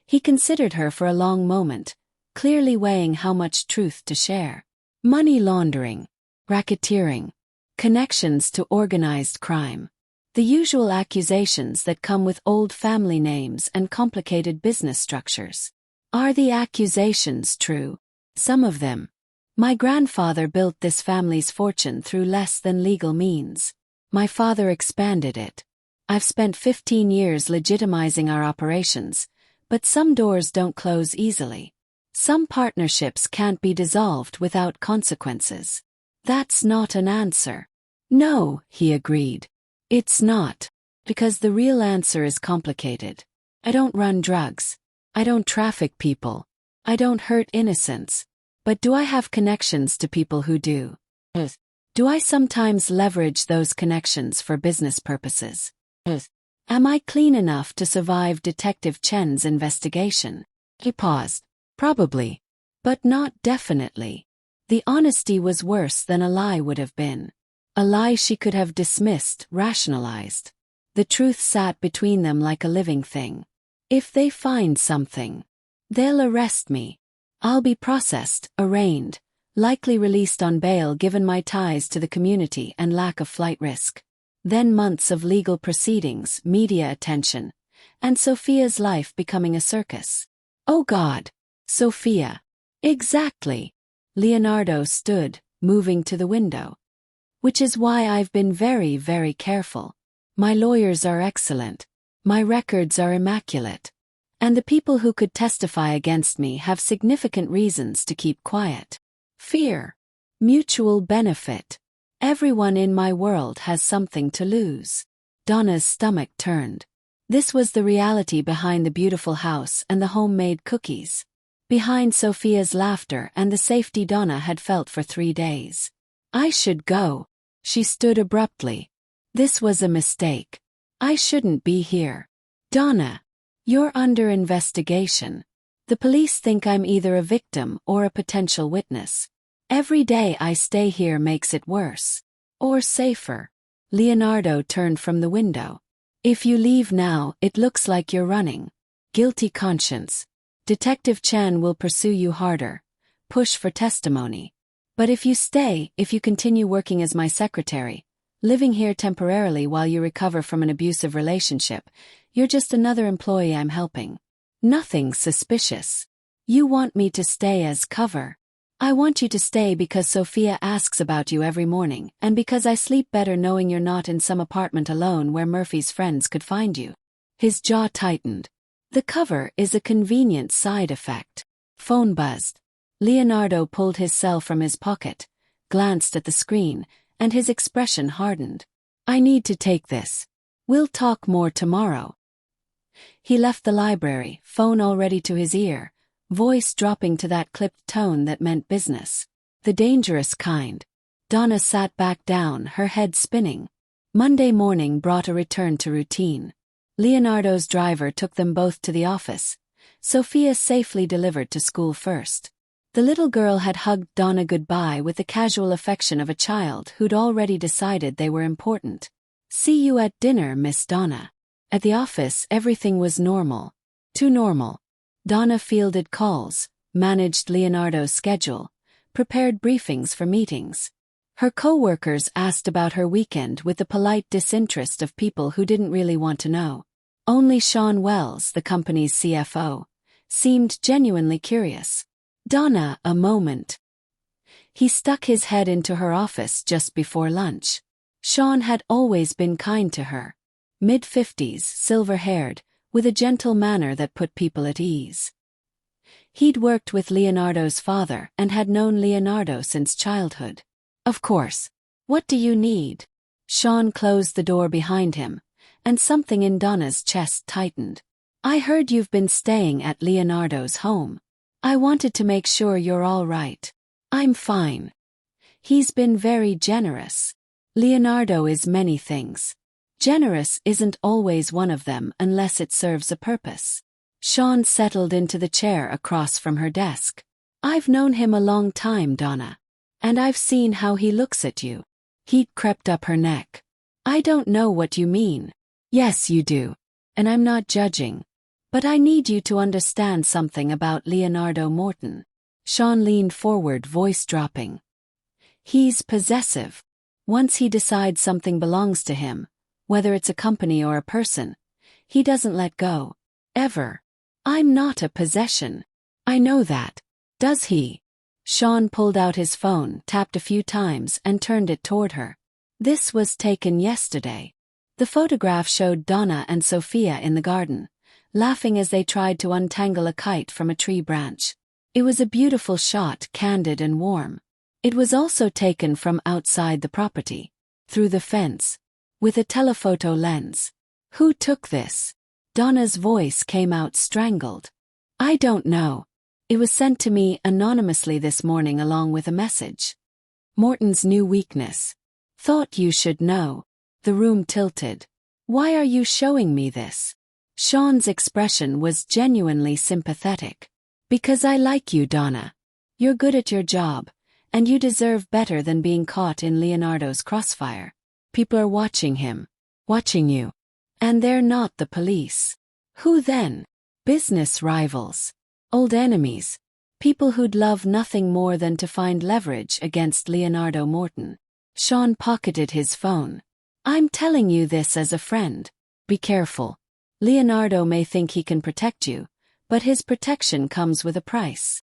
A: He considered her for a long moment, clearly weighing how much truth to share. Money laundering, racketeering, connections to organized crime. The usual accusations that come with old family names and complicated business structures. Are the accusations true? Some of them. My grandfather built this family's fortune through less than legal means. My father expanded it. I've spent 15 years legitimizing our operations, but some doors don't close easily. Some partnerships can't be dissolved without consequences. That's not an answer. No, he agreed. It's not. Because the real answer is complicated. I don't run drugs. I don't traffic people. I don't hurt innocents. But do I have connections to people who do? Do I sometimes leverage those connections for business purposes? Am I clean enough to survive Detective Chen's investigation? He paused. Probably. But not definitely. The honesty was worse than a lie would have been. A lie she could have dismissed, rationalized. The truth sat between them like a living thing. If they find something, they'll arrest me. I'll be processed, arraigned, likely released on bail given my ties to the community and lack of flight risk. Then months of legal proceedings, media attention, and Sophia's life becoming a circus. Oh God! Sophia. Exactly. Leonardo stood, moving to the window. Which is why I've been very, very careful. My lawyers are excellent. My records are immaculate. And the people who could testify against me have significant reasons to keep quiet. Fear. Mutual benefit. Everyone in my world has something to lose. Donna's stomach turned. This was the reality behind the beautiful house and the homemade cookies. Behind Sophia's laughter and the safety Donna had felt for 3 days. I should go. She stood abruptly. This was a mistake. I shouldn't be here. Donna. You're under investigation. The police think I'm either a victim or a potential witness. Every day I stay here makes it worse. Or safer. Leonardo turned from the window. If you leave now, it looks like you're running. Guilty conscience. Detective Chen will pursue you harder. Push for testimony. But if you stay, if you continue working as my secretary, living here temporarily while you recover from an abusive relationship, you're just another employee I'm helping. Nothing suspicious. You want me to stay as cover. I want you to stay because Sophia asks about you every morning, and because I sleep better knowing you're not in some apartment alone where Murphy's friends could find you. His jaw tightened. The cover is a convenient side effect. Phone buzzed. Leonardo pulled his cell from his pocket, glanced at the screen, and his expression hardened. I need to take this. We'll talk more tomorrow. He left the library, phone already to his ear, voice dropping to that clipped tone that meant business. The dangerous kind. Donna sat back down, her head spinning. Monday morning brought a return to routine. Leonardo's driver took them both to the office. Sophia safely delivered to school first. The little girl had hugged Donna goodbye with the casual affection of a child who'd already decided they were important. See you at dinner, Miss Donna. At the office, everything was normal. Too normal. Donna fielded calls, managed Leonardo's schedule, prepared briefings for meetings. Her co-workers asked about her weekend with the polite disinterest of people who didn't really want to know. Only Sean Wells, the company's CFO, seemed genuinely curious. Donna, a moment. He stuck his head into her office just before lunch. Sean had always been kind to her. Mid-50s, silver-haired, with a gentle manner that put people at ease. He'd worked with Leonardo's father and had known Leonardo since childhood. Of course. What do you need? Sean closed the door behind him, and something in Donna's chest tightened. I heard you've been staying at Leonardo's home. I wanted to make sure you're all right. I'm fine. He's been very generous. Leonardo is many things. Generous isn't always one of them unless it serves a purpose. Sean settled into the chair across from her desk. I've known him a long time, Donna. And I've seen how he looks at you. Heat crept up her neck. I don't know what you mean. Yes, you do. And I'm not judging. But I need you to understand something about Leonardo Morton. Sean leaned forward, voice dropping. He's possessive. Once he decides something belongs to him, whether it's a company or a person, he doesn't let go. Ever. I'm not a possession. I know that. Does he? Sean pulled out his phone, tapped a few times, and turned it toward her. This was taken yesterday. The photograph showed Donna and Sophia in the garden, laughing as they tried to untangle a kite from a tree branch. It was a beautiful shot, candid and warm. It was also taken from outside the property, through the fence, with a telephoto lens. Who took this? Donna's voice came out strangled. I don't know. It was sent to me anonymously this morning along with a message. Morton's new weakness. Thought you should know. The room tilted. Why are you showing me this? Sean's expression was genuinely sympathetic. Because I like you, Donna. You're good at your job, and you deserve better than being caught in Leonardo's crossfire. People are watching him. Watching you. And they're not the police. Who then? Business rivals. Old enemies. People who'd love nothing more than to find leverage against Leonardo Morton. Sean pocketed his phone. I'm telling you this as a friend. Be careful. Leonardo may think he can protect you, but his protection comes with a price.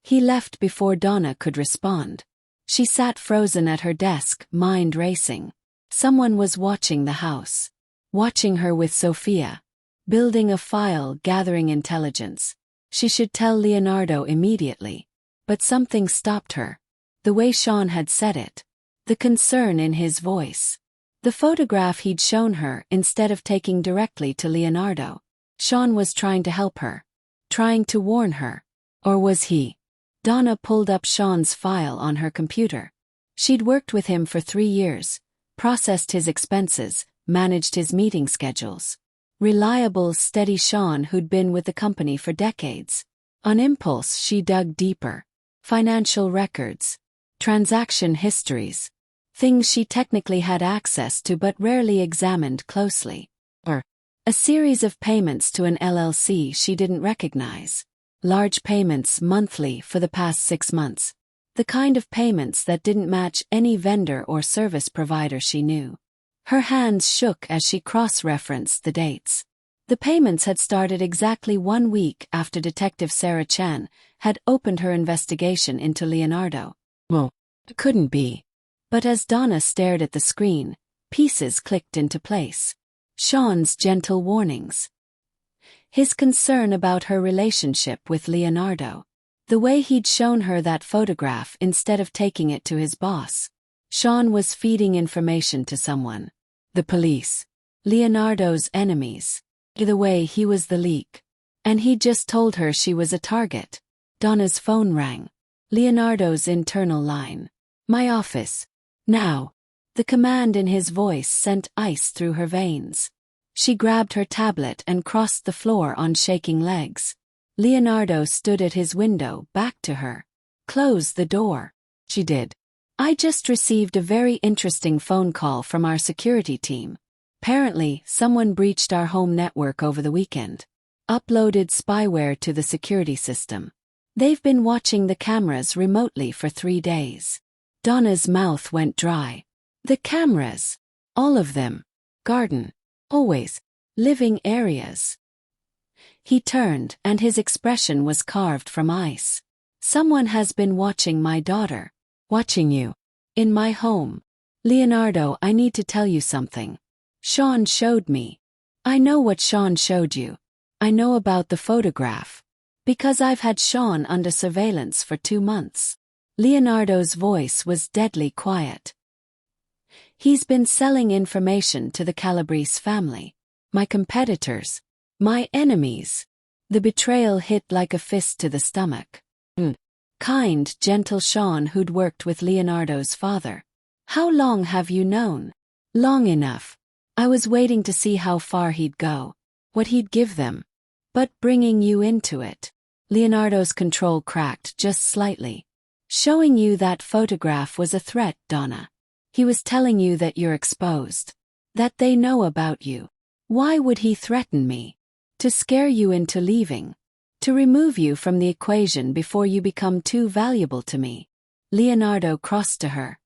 A: He left before Donna could respond. She sat frozen at her desk, mind racing. Someone was watching the house. Watching her with Sophia. Building a file, gathering intelligence. She should tell Leonardo immediately. But something stopped her. The way Sean had said it. The concern in his voice. The photograph he'd shown her instead of taking directly to Leonardo. Sean was trying to help her. Trying to warn her. Or was he? Donna pulled up Sean's file on her computer. She'd worked with him for 3 years. Processed his expenses, managed his meeting schedules. Reliable, steady Sean who'd been with the company for decades. On impulse, she dug deeper. Financial records. Transaction histories. Things she technically had access to but rarely examined closely. Or a series of payments to an LLC she didn't recognize. Large payments monthly for the past 6 months. The kind of payments that didn't match any vendor or service provider she knew. Her hands shook as she cross-referenced the dates. The payments had started exactly 1 week after Detective Sarah Chan had opened her investigation into Leonardo. Well, it couldn't be. But as Donna stared at the screen, pieces clicked into place. Sean's gentle warnings. His concern about her relationship with Leonardo. The way he'd shown her that photograph instead of taking it to his boss. Sean was feeding information to someone. The police. Leonardo's enemies. Either way, he was the leak. And he'd just told her she was a target. Donna's phone rang. Leonardo's internal line. My office. Now. The command in his voice sent ice through her veins. She grabbed her tablet and crossed the floor on shaking legs. Leonardo stood at his window, back to her. Close the door. She did. I just received a very interesting phone call from our security team. Apparently, someone breached our home network over the weekend. Uploaded spyware to the security system. They've been watching the cameras remotely for 3 days. Donna's mouth went dry. The cameras. All of them. Garden. Always. Living areas. He turned, and his expression was carved from ice. Someone has been watching my daughter. Watching you. In my home. Leonardo, I need to tell you something. Sean showed me. I know what Sean showed you. I know about the photograph. Because I've had Sean under surveillance for 2 months. Leonardo's voice was deadly quiet. He's been selling information to the Calabrese family. My competitors. My enemies. The betrayal hit like a fist to the stomach. Kind, gentle Sean who'd worked with Leonardo's father. How long have you known? Long enough. I was waiting to see how far he'd go. What he'd give them. But bringing you into it. Leonardo's control cracked just slightly. Showing you that photograph was a threat, Donna. He was telling you that you're exposed. That they know about you. Why would he threaten me? To scare you into leaving. To remove you from the equation before you become too valuable to me. Leonardo crossed to her,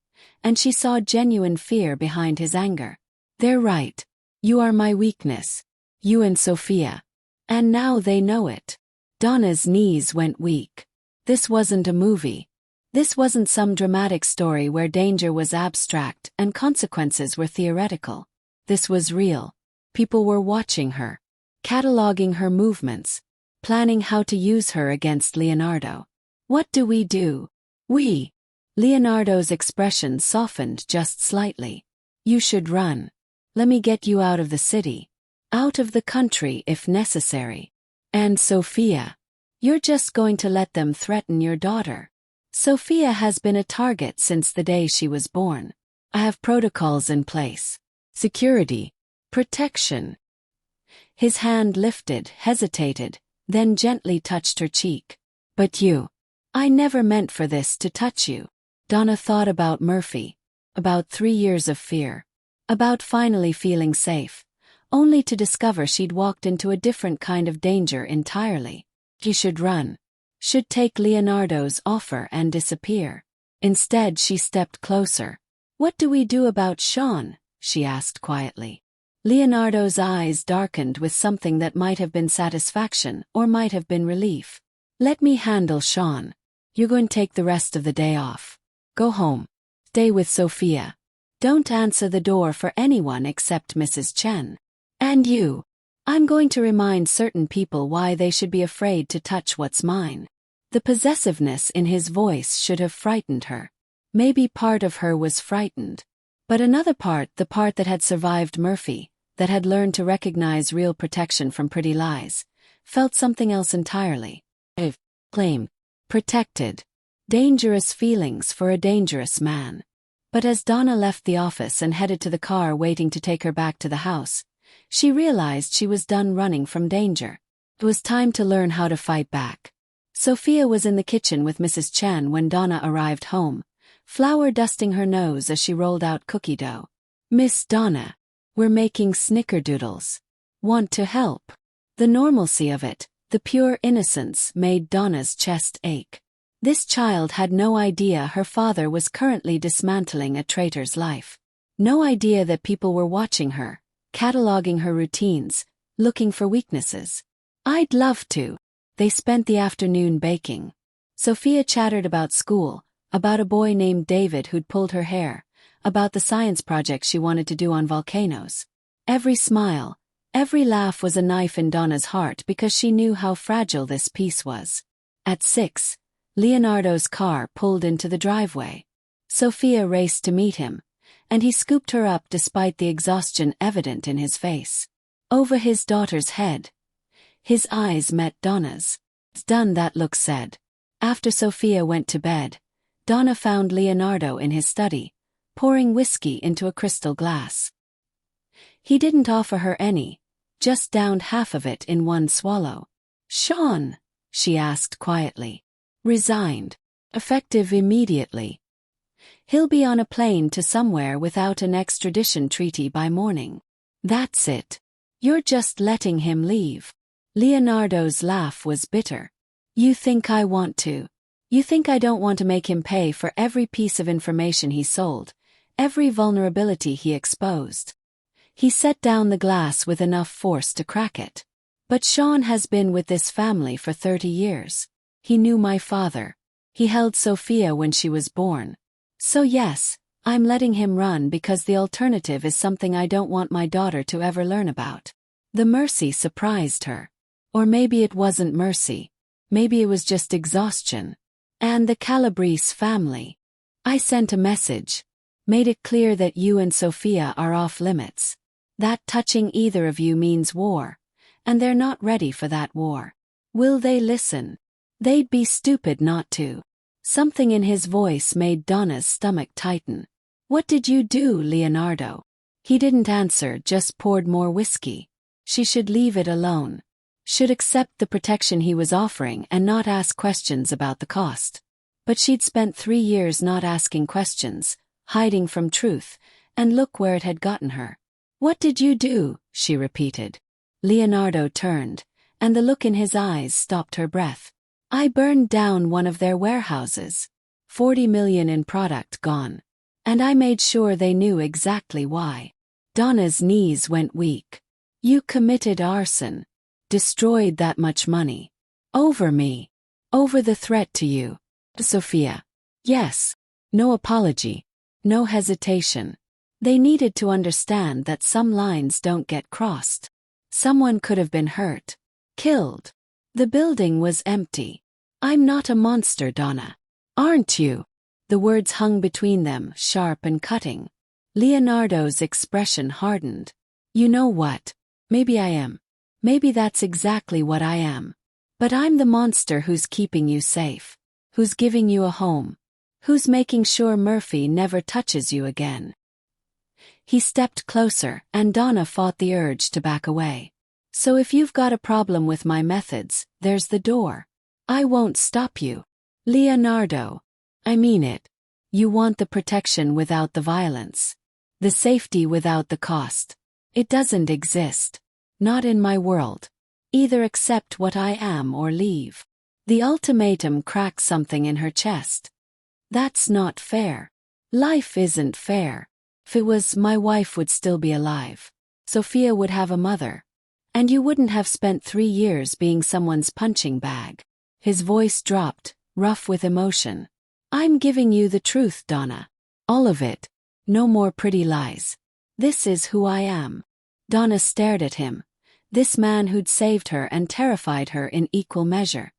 A: and she saw genuine fear behind his anger. They're right. You are my weakness. You and Sophia. And now they know it. Donna's knees went weak. This wasn't a movie. This wasn't some dramatic story where danger was abstract and consequences were theoretical. This was real. People were watching her, cataloging her movements, planning how to use her against Leonardo. What do? We. Leonardo's expression softened just slightly. You should run. Let me get you out of the city. Out of the country if necessary. And Sophia. You're just going to let them threaten your daughter. Sophia has been a target since the day she was born. I have protocols in place. Security. Protection. His hand lifted, hesitated, then gently touched her cheek. But you. I never meant for this to touch you. Donna thought about Murphy. About 3 years of fear. About finally feeling safe. Only to discover she'd walked into a different kind of danger entirely. He should run. Should take Leonardo's offer and disappear. Instead she stepped closer. What do we do about Sean? She asked quietly. Leonardo's eyes darkened with something that might have been satisfaction or might have been relief. Let me handle Sean. You're going to take the rest of the day off. Go home. Stay with Sophia. Don't answer the door for anyone except Mrs. Chen. And you. I'm going to remind certain people why they should be afraid to touch what's mine. The possessiveness in his voice should have frightened her. Maybe part of her was frightened. But another part, the part that had survived Murphy, that had learned to recognize real protection from pretty lies, felt something else entirely. Claimed. Protected. Dangerous feelings for a dangerous man. But as Donna left the office and headed to the car waiting to take her back to the house, she realized she was done running from danger. It was time to learn how to fight back. Sophia was in the kitchen with Mrs. Chen when Donna arrived home, flour dusting her nose as she rolled out cookie dough. Miss Donna, we're making snickerdoodles. Want to help? The normalcy of it, the pure innocence, made Donna's chest ache. This child had no idea her father was currently dismantling a traitor's life. No idea that people were watching her, cataloging her routines, looking for weaknesses. I'd love to. They spent the afternoon baking. Sophia chattered about school, about a boy named David who'd pulled her hair, about the science project she wanted to do on volcanoes. Every smile, every laugh was a knife in Donna's heart because she knew how fragile this peace was. At 6, Leonardo's car pulled into the driveway. Sophia raced to meet him, and he scooped her up despite the exhaustion evident in his face. Over his daughter's head. His eyes met Donna's. It's done, that look said. After Sophia went to bed, Donna found Leonardo in his study, pouring whiskey into a crystal glass. He didn't offer her any, just downed half of it in one swallow. Sean? She asked quietly. Resigned. Effective immediately. He'll be on a plane to somewhere without an extradition treaty by morning. That's it. You're just letting him leave. Leonardo's laugh was bitter. You think I want to? You think I don't want to make him pay for every piece of information he sold, every vulnerability he exposed? He set down the glass with enough force to crack it. But Sean has been with this family for 30 years. He knew my father. He held Sophia when she was born. So yes, I'm letting him run because the alternative is something I don't want my daughter to ever learn about. The mercy surprised her. Or maybe it wasn't mercy. Maybe it was just exhaustion. And the Calabrese family. I sent a message. Made it clear that you and Sofia are off limits. That touching either of you means war. And they're not ready for that war. Will they listen? They'd be stupid not to. Something in his voice made Donna's stomach tighten. What did you do, Leonardo? He didn't answer, just poured more whiskey. She should leave it alone. Should accept the protection he was offering and not ask questions about the cost. But she'd spent 3 years not asking questions, hiding from truth, and look where it had gotten her. What did you do? She repeated. Leonardo turned, and the look in his eyes stopped her breath. I burned down one of their warehouses. 40 million in product gone. And I made sure they knew exactly why. Donna's knees went weak. You committed arson. Destroyed that much money. Over me. Over the threat to you. Sofia. Yes. No apology. No hesitation. They needed to understand that some lines don't get crossed. Someone could have been hurt. Killed. The building was empty. I'm not a monster, Donna. Aren't you? The words hung between them, sharp and cutting. Leonardo's expression hardened. You know what? Maybe I am. Maybe that's exactly what I am. But I'm the monster who's keeping you safe. Who's giving you a home. Who's making sure Murphy never touches you again. He stepped closer, and Donna fought the urge to back away. So if you've got a problem with my methods, there's the door. I won't stop you. Leonardo. I mean it. You want the protection without the violence. The safety without the cost. It doesn't exist. Not in my world. Either accept what I am or leave. The ultimatum cracked something in her chest. That's not fair. Life isn't fair. If it was, my wife would still be alive. Sofia would have a mother. And you wouldn't have spent 3 years being someone's punching bag. His voice dropped, rough with emotion. I'm giving you the truth, Donna. All of it. No more pretty lies. This is who I am. Donna stared at him. This man who'd saved her and terrified her in equal measure.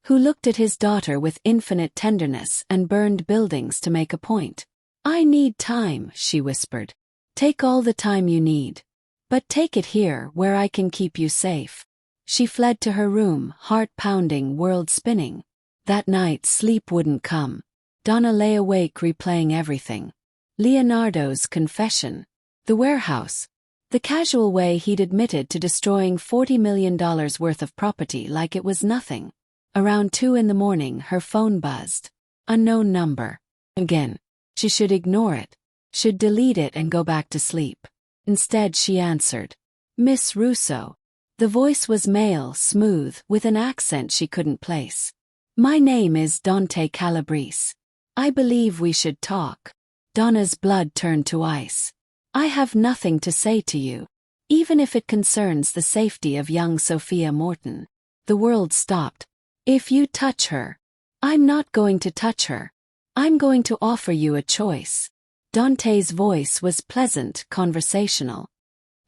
A: Who looked at his daughter with infinite tenderness and burned buildings to make a point. I need time, she whispered. Take all the time you need. But take it here where I can keep you safe. She fled to her room, heart pounding, world spinning. That night sleep wouldn't come. Donna lay awake replaying everything. Leonardo's confession. The warehouse. The casual way he'd admitted to destroying $40 million worth of property like it was nothing. Around 2 a.m, her phone buzzed. Unknown number. Again. She should ignore it. Should delete it and go back to sleep. Instead she answered. Miss Russo. The voice was male, smooth, with an accent she couldn't place. My name is Dante Calabrese. I believe we should talk. Donna's blood turned to ice. I have nothing to say to you. Even if it concerns the safety of young Sophia Morton. The world stopped. If you touch her. I'm not going to touch her. I'm going to offer you a choice. Dante's voice was pleasant, conversational.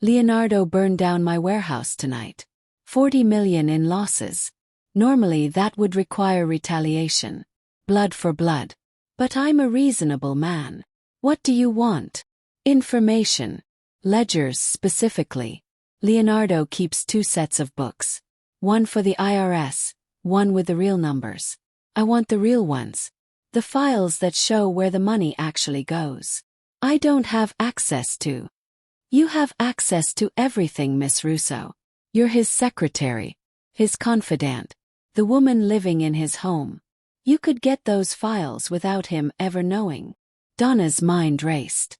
A: Leonardo burned down my warehouse tonight. 40 million in losses. Normally that would require retaliation. Blood for blood. But I'm a reasonable man. What do you want? Information. Ledgers specifically. Leonardo keeps 2 sets of books. One for the IRS, one with the real numbers. I want the real ones. The files that show where the money actually goes. I don't have access to. You have access to everything, Miss Russo. You're his secretary. His confidant. The woman living in his home. You could get those files without him ever knowing. Donna's mind raced.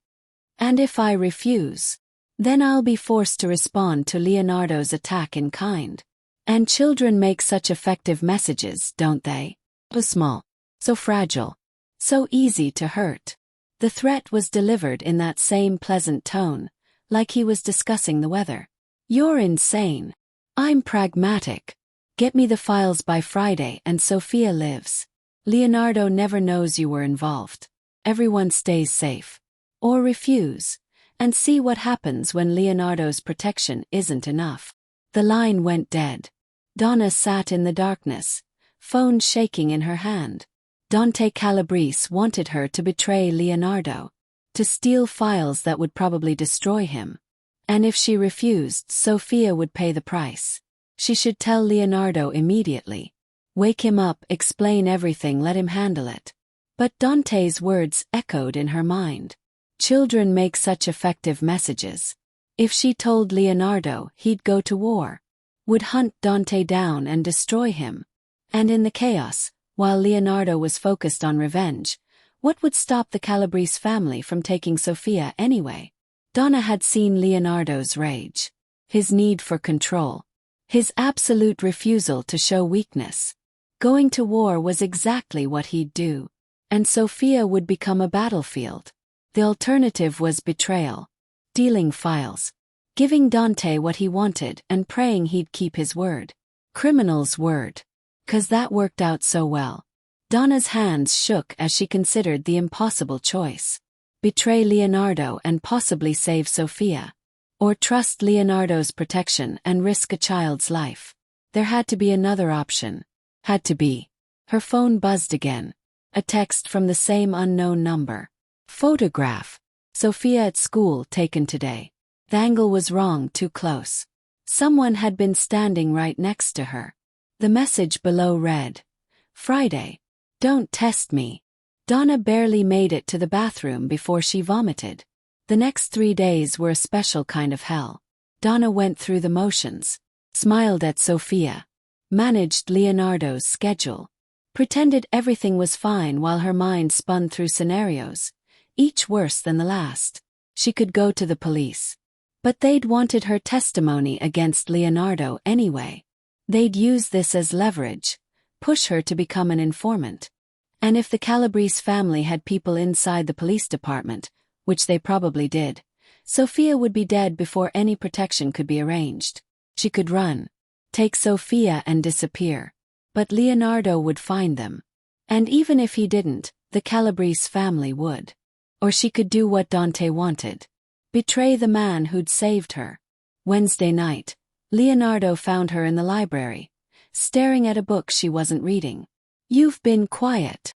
A: And if I refuse? Then I'll be forced to respond to Leonardo's attack in kind. And children make such effective messages, don't they? So small. So fragile. So easy to hurt. The threat was delivered in that same pleasant tone, like he was discussing the weather. You're insane. I'm pragmatic. Get me the files by Friday and Sophia lives. Leonardo never knows you were involved. Everyone stays safe. Or refuse. And see what happens when Leonardo's protection isn't enough. The line went dead. Donna sat in the darkness, phone shaking in her hand. Dante Calabrese wanted her to betray Leonardo, to steal files that would probably destroy him. And if she refused, Sofia would pay the price. She should tell Leonardo immediately. Wake him up, explain everything, let him handle it. But Dante's words echoed in her mind. Children make such effective messages. If she told Leonardo, he'd go to war, would hunt Dante down and destroy him. And in the chaos, while Leonardo was focused on revenge, what would stop the Calabrese family from taking Sofia anyway? Donna had seen Leonardo's rage, his need for control, his absolute refusal to show weakness. Going to war was exactly what he'd do. And Sofia would become a battlefield. The alternative was betrayal, stealing files, giving Dante what he wanted and praying he'd keep his word. Criminal's word. 'Cause that worked out so well. Donna's hands shook as she considered the impossible choice. Betray Leonardo and possibly save Sofia. Or trust Leonardo's protection and risk a child's life. There had to be another option. Had to be. Her phone buzzed again. A text from the same unknown number. Photograph. Sofia at school taken today. The angle was wrong, too close. Someone had been standing right next to her. The message below read, Friday. Don't test me. Donna barely made it to the bathroom before she vomited. The next 3 days were a special kind of hell. Donna went through the motions, smiled at Sofia, managed Leonardo's schedule, pretended everything was fine while her mind spun through scenarios, each worse than the last. She could go to the police. But they'd wanted her testimony against Leonardo anyway. They'd use this as leverage, push her to become an informant. And if the Calabrese family had people inside the police department, which they probably did, Sofia would be dead before any protection could be arranged. She could run, take Sofia and disappear. But Leonardo would find them. And even if he didn't, the Calabrese family would. Or she could do what Dante wanted. Betray the man who'd saved her. Wednesday night, Leonardo found her in the library, staring at a book she wasn't reading. You've been quiet.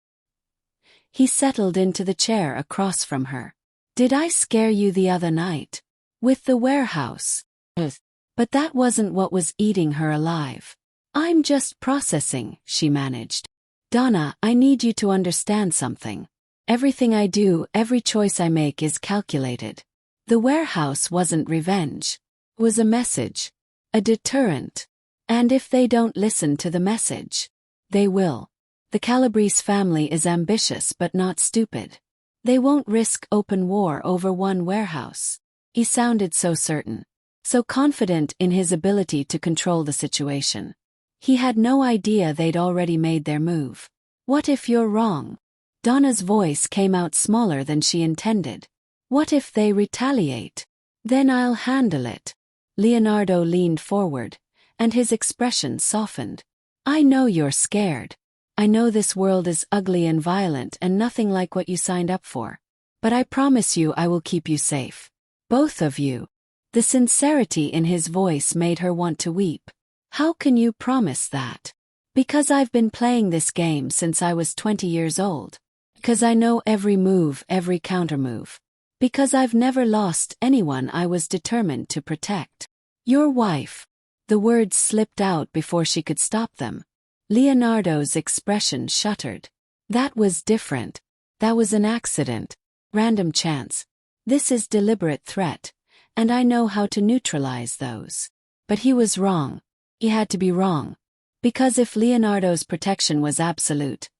A: He settled into the chair across from her. Did I scare you the other night? With the warehouse? But that wasn't what was eating her alive. I'm just processing, she managed. Donna, I need you to understand something. Everything I do, every choice I make is calculated. The warehouse wasn't revenge. It was a message. A deterrent. And if they don't listen to the message, they will. The Calabrese family is ambitious but not stupid. They won't risk open war over one warehouse. He sounded so certain, so confident in his ability to control the situation. He had no idea they'd already made their move. What if you're wrong? Donna's voice came out smaller than she intended. What if they retaliate? Then I'll handle it. Leonardo leaned forward, and his expression softened. I know you're scared. I know this world is ugly and violent and nothing like what you signed up for. But I promise you I will keep you safe. Both of you. The sincerity in his voice made her want to weep. How can you promise that? Because I've been playing this game since I was 20 years old. Because I know every move, every countermove. Because I've never lost anyone I was determined to protect. Your wife. The words slipped out before she could stop them. Leonardo's expression shuttered. That was different. That was an accident. Random chance. This is deliberate threat. And I know how to neutralize those. But he was wrong. He had to be wrong. Because if Leonardo's protection was absolute,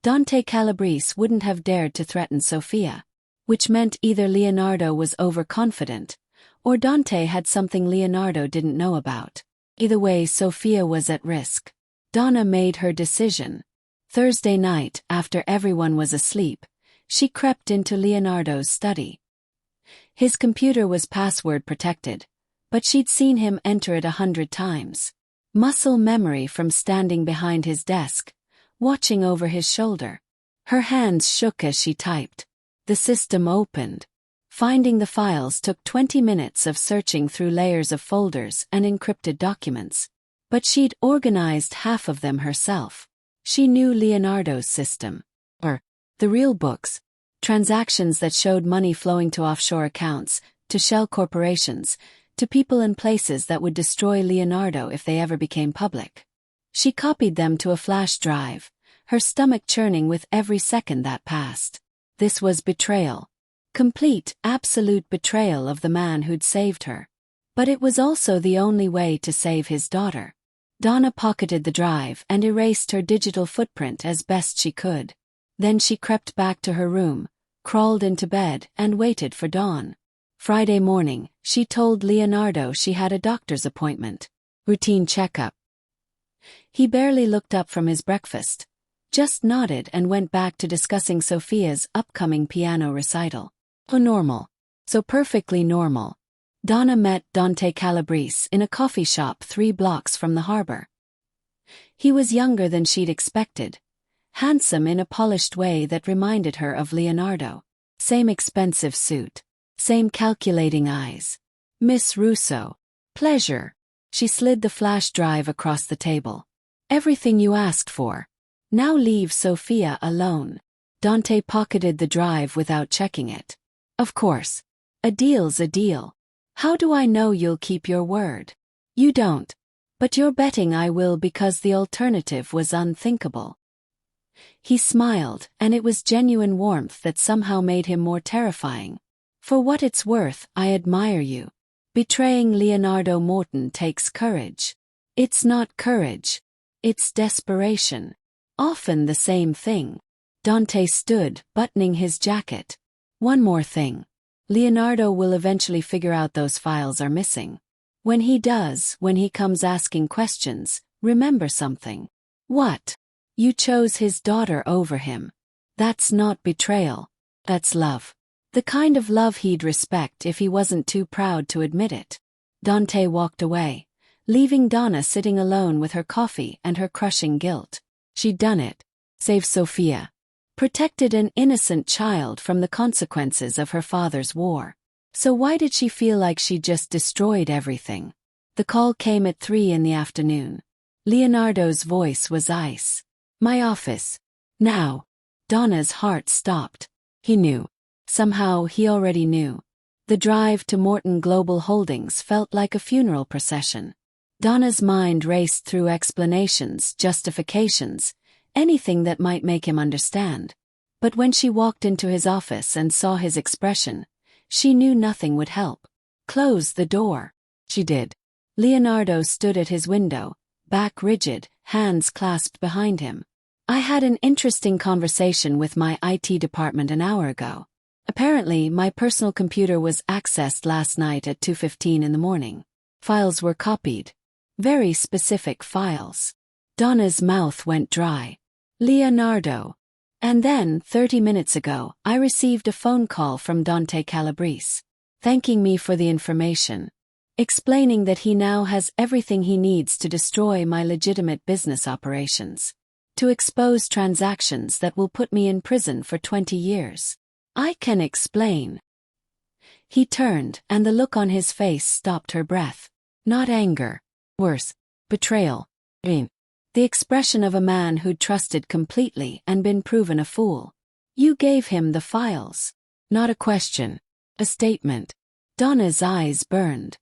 A: Dante Calabrese wouldn't have dared to threaten Sofia. Which meant either Leonardo was overconfident, or Dante had something Leonardo didn't know about. Either way, Sofia was at risk. Donna made her decision. Thursday night, after everyone was asleep, she crept into Leonardo's study. His computer was password protected, but she'd seen him enter it 100 times. Muscle memory from standing behind his desk, watching over his shoulder. Her hands shook as she typed. The system opened. Finding the files took 20 minutes of searching through layers of folders and encrypted documents. But she'd organized half of them herself. She knew Leonardo's system. The real books. Transactions that showed money flowing to offshore accounts, to shell corporations, to people and places that would destroy Leonardo if they ever became public. She copied them to a flash drive, her stomach churning with every second that passed. This was betrayal. Complete, absolute betrayal of the man who'd saved her. But it was also the only way to save his daughter. Donna pocketed the drive and erased her digital footprint as best she could. Then she crept back to her room, crawled into bed, and waited for dawn. Friday morning, she told Leonardo she had a doctor's appointment. Routine checkup. He barely looked up from his breakfast, just nodded and went back to discussing Sophia's upcoming piano recital. Oh, normal. So perfectly normal. Donna met Dante Calabrese in a coffee shop 3 blocks from the harbor. He was younger than she'd expected, handsome in a polished way that reminded her of Leonardo. Same expensive suit. Same calculating eyes. Miss Russo. Pleasure. She slid the flash drive across the table. Everything you asked for. Now leave Sophia alone. Dante pocketed the drive without checking it. Of course. A deal's a deal. How do I know you'll keep your word? You don't. But you're betting I will because the alternative was unthinkable. He smiled, and it was genuine warmth that somehow made him more terrifying. For what it's worth, I admire you. Betraying Leonardo Morton takes courage. It's not courage. It's desperation. Often the same thing. Dante stood, buttoning his jacket. One more thing. Leonardo will eventually figure out those files are missing. When he does, when he comes asking questions, remember something. What? You chose his daughter over him. That's not betrayal. That's love. The kind of love he'd respect if he wasn't too proud to admit it. Dante walked away, leaving Donna sitting alone with her coffee and her crushing guilt. She'd done it. Saved Sophia. Protected an innocent child from the consequences of her father's war. So why did she feel like she'd just destroyed everything? The call came at 3 in the afternoon. Leonardo's voice was ice. My office. Now. Donna's heart stopped. He knew. Somehow he already knew. The drive to Morton Global Holdings felt like a funeral procession. Donna's mind raced through explanations, justifications, anything that might make him understand. But when she walked into his office and saw his expression, she knew nothing would help. Close the door. She did. Leonardo stood at his window, back rigid, hands clasped behind him. I had an interesting conversation with my IT department an hour ago. Apparently, my personal computer was accessed last night at 2:15 in the morning. Files were copied. Very specific files. Donna's mouth went dry. Leonardo. And then, 30 minutes ago, I received a phone call from Dante Calabrese, thanking me for the information, explaining that he now has everything he needs to destroy my legitimate business operations, to expose transactions that will put me in prison for 20 years. I can explain. He turned, and the look on his face stopped her breath. Not anger. Worse. Betrayal. The expression of a man who'd trusted completely and been proven a fool. You gave him the files. Not a question. A statement. Donna's eyes burned.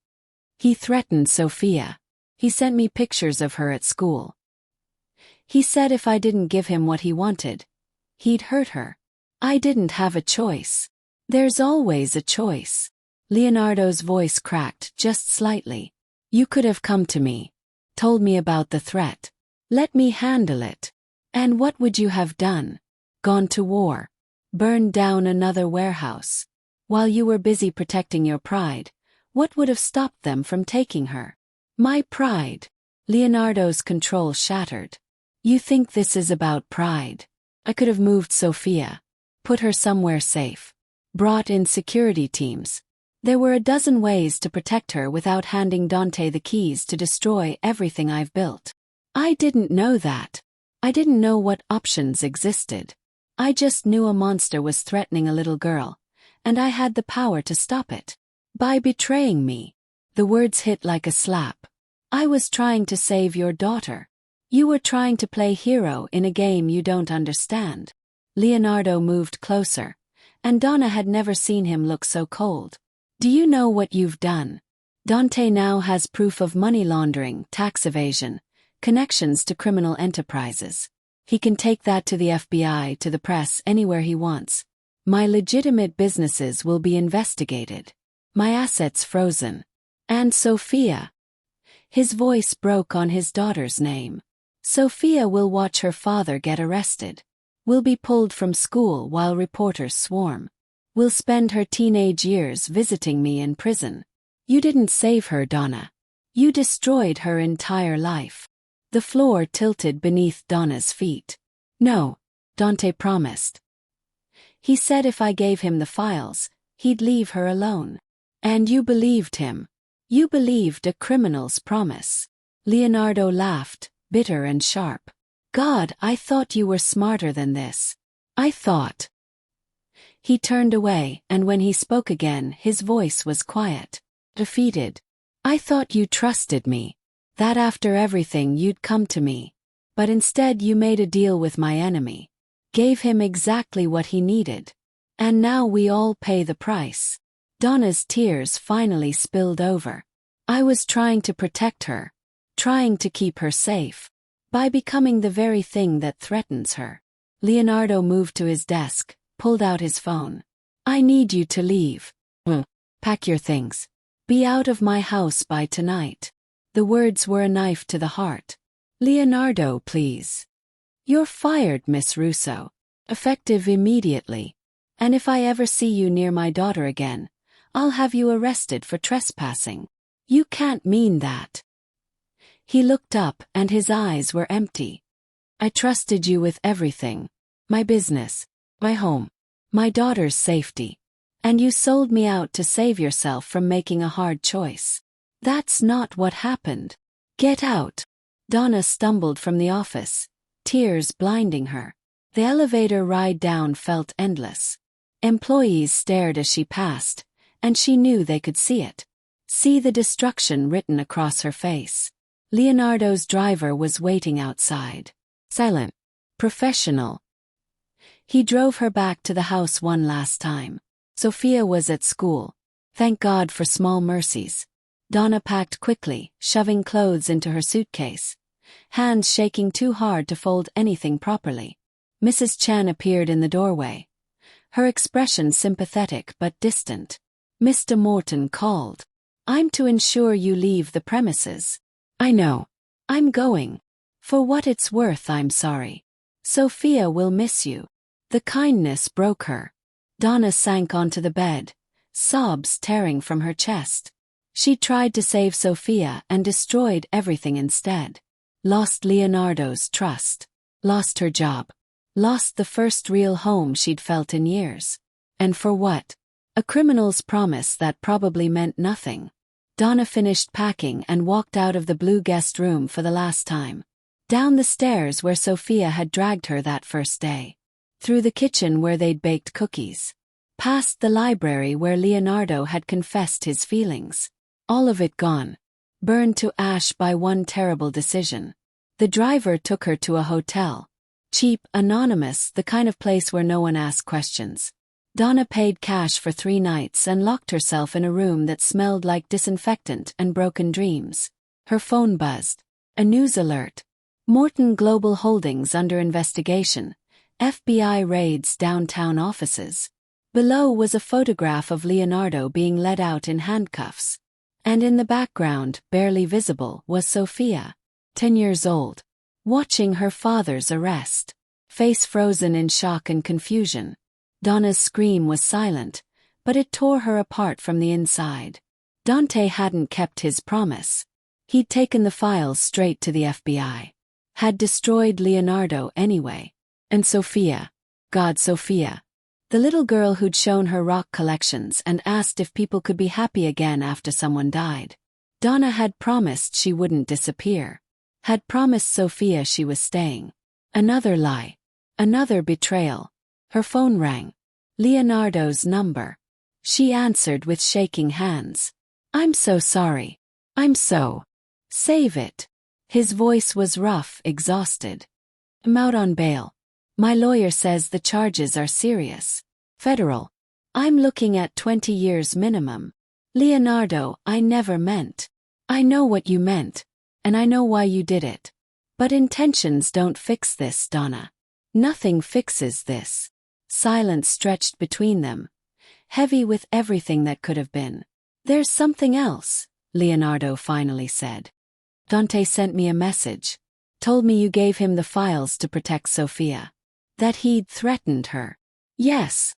A: He threatened Sophia. He sent me pictures of her at school. He said if I didn't give him what he wanted, he'd hurt her. I didn't have a choice. There's always a choice. Leonardo's voice cracked just slightly. You could have come to me. Told me about the threat. Let me handle it. And what would you have done? Gone to war. Burned down another warehouse. While you were busy protecting your pride, what would have stopped them from taking her? My pride. Leonardo's control shattered. You think this is about pride? I could have moved Sophia. Put her somewhere safe. Brought in security teams. There were a dozen ways to protect her without handing Dante the keys to destroy everything I've built. I didn't know that. I didn't know what options existed. I just knew a monster was threatening a little girl, and I had the power to stop it. By betraying me. The words hit like a slap. I was trying to save your daughter. You were trying to play hero in a game you don't understand. Leonardo moved closer, and Donna had never seen him look so cold. Do you know what you've done? Dante now has proof of money laundering, tax evasion, connections to criminal enterprises. He can take that to the FBI, to the press, anywhere he wants. My legitimate businesses will be investigated. My assets frozen. And Sophia. His voice broke on his daughter's name. Sophia will watch her father get arrested. Will be pulled from school while reporters swarm. Will spend her teenage years visiting me in prison. You didn't save her, Donna. You destroyed her entire life. The floor tilted beneath Donna's feet. No, Dante promised. He said if I gave him the files, he'd leave her alone. And you believed him. You believed a criminal's promise. Leonardo laughed, bitter and sharp. God, I thought you were smarter than this. I thought. He turned away, and when he spoke again, his voice was quiet. Defeated. I thought you trusted me. That after everything you'd come to me. But instead you made a deal with my enemy. Gave him exactly what he needed. And now we all pay the price. Donna's tears finally spilled over. I was trying to protect her. Trying to keep her safe. By becoming the very thing that threatens her. Leonardo moved to his desk, pulled out his phone. I need you to leave. Pack your things. Be out of my house by tonight. The words were a knife to the heart. Leonardo, please. You're fired, Miss Russo. Effective immediately. And if I ever see you near my daughter again, I'll have you arrested for trespassing. You can't mean that. He looked up and his eyes were empty. I trusted you with everything. My business, my home, my daughter's safety. And you sold me out to save yourself from making a hard choice. That's not what happened. Get out. Donna stumbled from the office, tears blinding her. The elevator ride down felt endless. Employees stared as she passed, and she knew they could see it. See the destruction written across her face. Leonardo's driver was waiting outside. Silent. Professional. He drove her back to the house one last time. Sophia was at school. Thank God for small mercies. Donna packed quickly, shoving clothes into her suitcase. Hands shaking too hard to fold anything properly. Mrs. Chan appeared in the doorway. Her expression sympathetic but distant. Mr. Morton called. I'm to ensure you leave the premises. I know. I'm going. For what it's worth, I'm sorry. Sophia will miss you. The kindness broke her. Donna sank onto the bed, sobs tearing from her chest. She tried to save Sophia and destroyed everything instead. Lost Leonardo's trust. Lost her job. Lost the first real home she'd felt in years. And for what? A criminal's promise that probably meant nothing. Donna finished packing and walked out of the blue guest room for the last time. Down the stairs where Sophia had dragged her that first day. Through the kitchen where they'd baked cookies. Past the library where Leonardo had confessed his feelings. All of it gone. Burned to ash by one terrible decision. The driver took her to a hotel. Cheap, anonymous, the kind of place where no one asked questions. Donna paid cash for 3 nights and locked herself in a room that smelled like disinfectant and broken dreams. Her phone buzzed. A news alert. Morton Global Holdings under investigation. FBI raids downtown offices. Below was a photograph of Leonardo being led out in handcuffs. And in the background, barely visible, was Sophia, 10 years old, watching her father's arrest. Face frozen in shock and confusion. Donna's scream was silent, but it tore her apart from the inside. Dante hadn't kept his promise. He'd taken the files straight to the FBI. Had destroyed Leonardo anyway. And Sophia. God, Sophia. The little girl who'd shown her rock collections and asked if people could be happy again after someone died. Donna had promised she wouldn't disappear. Had promised Sophia she was staying. Another lie. Another betrayal. Her phone rang. Leonardo's number. She answered with shaking hands. I'm so sorry. I'm so Save it. His voice was rough, exhausted. I'm out on bail. My lawyer says the charges are serious. Federal. I'm looking at 20 years minimum. Leonardo, I never meant. I know what you meant. And I know why you did it. But intentions don't fix this, Donna. Nothing fixes this. Silence stretched between them, heavy with everything that could have been. There's something else, Leonardo finally said. Dante sent me a message. Told me you gave him the files to protect Sophia. That he'd threatened her. Yes.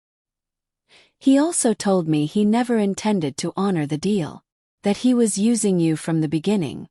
A: He also told me he never intended to honor the deal. That he was using you from the beginning.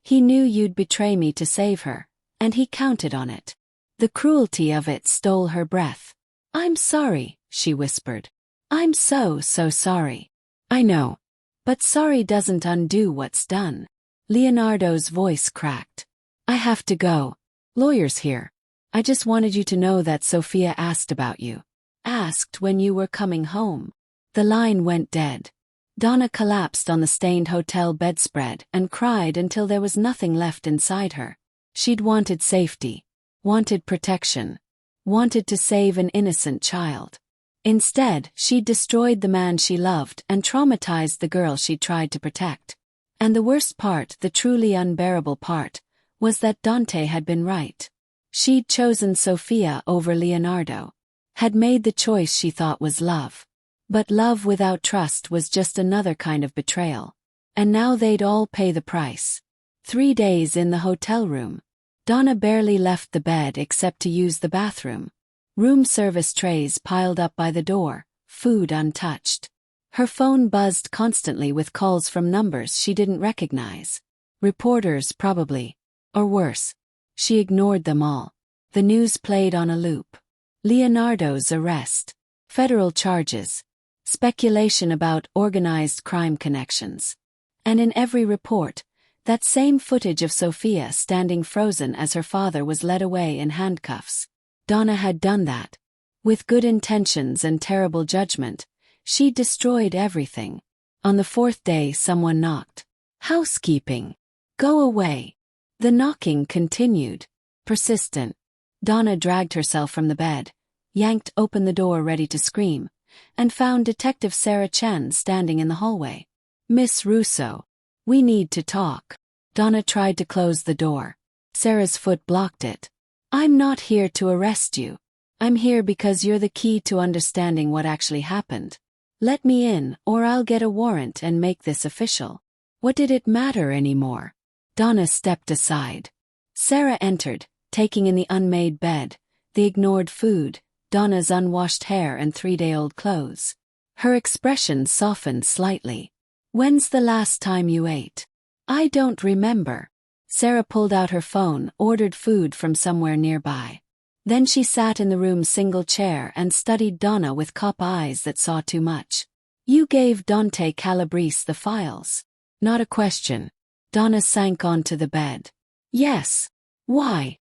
A: He knew you'd betray me to save her, and he counted on it. The cruelty of it stole her breath. I'm sorry, she whispered. I'm so sorry. I know. But sorry doesn't undo what's done. Leonardo's voice cracked. I have to go. Lawyer's here. I just wanted you to know that Sophia asked about you. Asked when you were coming home. The line went dead. Donna collapsed on the stained hotel bedspread and cried until there was nothing left inside her. She'd wanted safety. Wanted protection. Wanted to save an innocent child. Instead, she'd destroyed the man she loved and traumatized the girl she'd tried to protect. And the worst part, the truly unbearable part, was that Dante had been right. She'd chosen Sophia over Leonardo. Had made the choice she thought was love. But love without trust was just another kind of betrayal. And now they'd all pay the price. 3 days in the hotel room. Donna barely left the bed except to use the bathroom. Room service trays piled up by the door, food untouched. Her phone buzzed constantly with calls from numbers she didn't recognize. Reporters, probably. Or worse. She ignored them all. The news played on a loop. Leonardo's arrest. Federal charges. Speculation about organized crime connections. And in every report, that same footage of Sophia standing frozen as her father was led away in handcuffs. Donna had done that. With good intentions and terrible judgment, she destroyed everything. On the 4th day someone knocked. Housekeeping. Go away. The knocking continued. Persistent. Donna dragged herself from the bed, yanked open the door ready to scream, and found Detective Sarah Chen standing in the hallway. Miss Russo. We need to talk. Donna tried to close the door. Sarah's foot blocked it. I'm not here to arrest you. I'm here because you're the key to understanding what actually happened. Let me in, or I'll get a warrant and make this official. What did it matter anymore? Donna stepped aside. Sarah entered, taking in the unmade bed, the ignored food, Donna's unwashed hair and 3-day-old clothes. Her expression softened slightly. When's the last time you ate? I don't remember. Sarah pulled out her phone, ordered food from somewhere nearby. Then she sat in the room's single chair and studied Donna with cop eyes that saw too much. You gave Dante Calabrese the files. Not a question. Donna sank onto the bed. Yes. Why?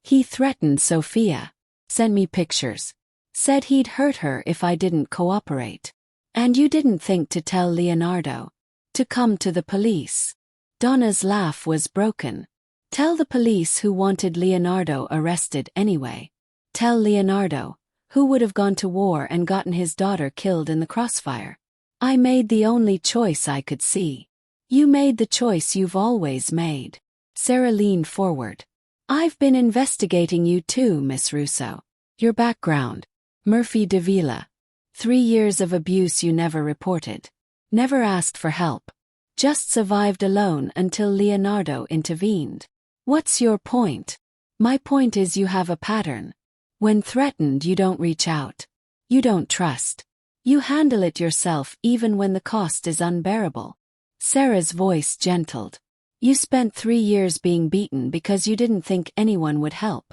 A: He threatened Sophia. Sent me pictures. Said he'd hurt her if I didn't cooperate. And you didn't think to tell Leonardo. To come to the police. Donna's laugh was broken. Tell the police who wanted Leonardo arrested anyway. Tell Leonardo, who would have gone to war and gotten his daughter killed in the crossfire. I made the only choice I could see. You made the choice you've always made. Sarah leaned forward. I've been investigating you too, Miss Russo. Your background. Murphy Davila. 3 years of abuse you never reported. Never asked for help. Just survived alone until Leonardo intervened. What's your point? My point is you have a pattern. When threatened, you don't reach out. You don't trust. You handle it yourself even when the cost is unbearable. Sarah's voice gentled. You spent 3 years being beaten because you didn't think anyone would help.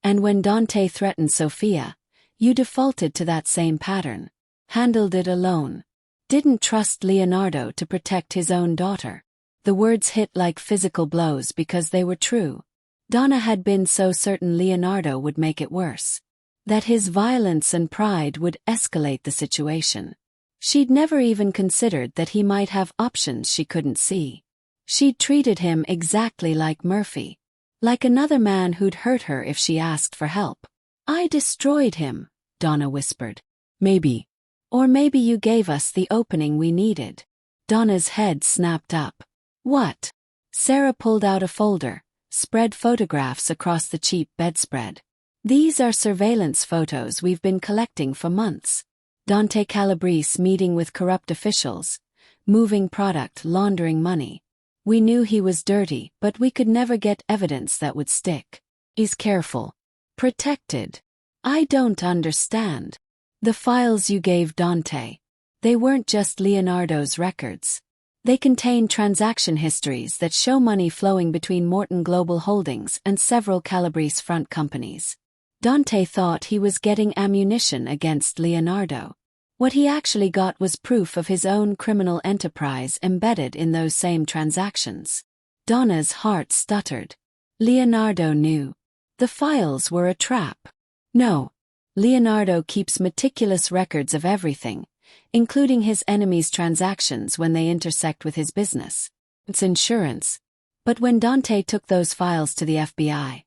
A: And when Dante threatened Sophia, you defaulted to that same pattern. Handled it alone. Didn't trust Leonardo to protect his own daughter. The words hit like physical blows because they were true. Donna had been so certain Leonardo would make it worse. That his violence and pride would escalate the situation. She'd never even considered that he might have options she couldn't see. She'd treated him exactly like Murphy. Like another man who'd hurt her if she asked for help. I destroyed him, Donna whispered. Maybe. Or maybe you gave us the opening we needed. Donna's head snapped up. What? Sarah pulled out a folder, spread photographs across the cheap bedspread. These are surveillance photos we've been collecting for months. Dante Calabrese meeting with corrupt officials, moving product, laundering money. We knew he was dirty, but we could never get evidence that would stick. He's careful. Protected. I don't understand. The files you gave Dante. They weren't just Leonardo's records. They contain transaction histories that show money flowing between Morton Global Holdings and several Calabrese front companies. Dante thought he was getting ammunition against Leonardo. What he actually got was proof of his own criminal enterprise embedded in those same transactions. Donna's heart stuttered. Leonardo knew. The files were a trap. No. Leonardo keeps meticulous records of everything, including his enemies' transactions when they intersect with his business. It's insurance. But when Dante took those files to the FBI,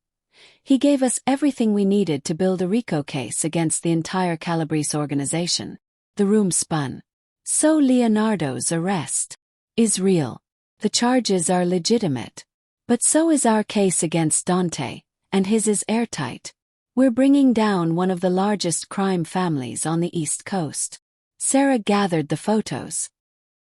A: he gave us everything we needed to build a RICO case against the entire Calabrese organization. The room spun. So Leonardo's arrest is real. The charges are legitimate. But so is our case against Dante, and his is airtight. We're bringing down one of the largest crime families on the East Coast. Sarah gathered the photos.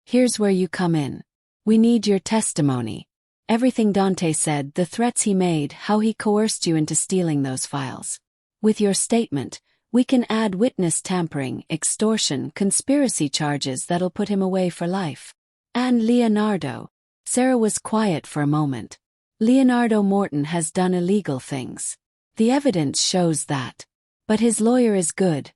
A: Here's where you come in. We need your testimony. Everything Dante said, the threats he made, how he coerced you into stealing those files. With your statement, we can add witness tampering, extortion, conspiracy charges that'll put him away for life. And Leonardo. Sarah was quiet for a moment. Leonardo Morton has done illegal things. The evidence shows that. But his lawyer is good,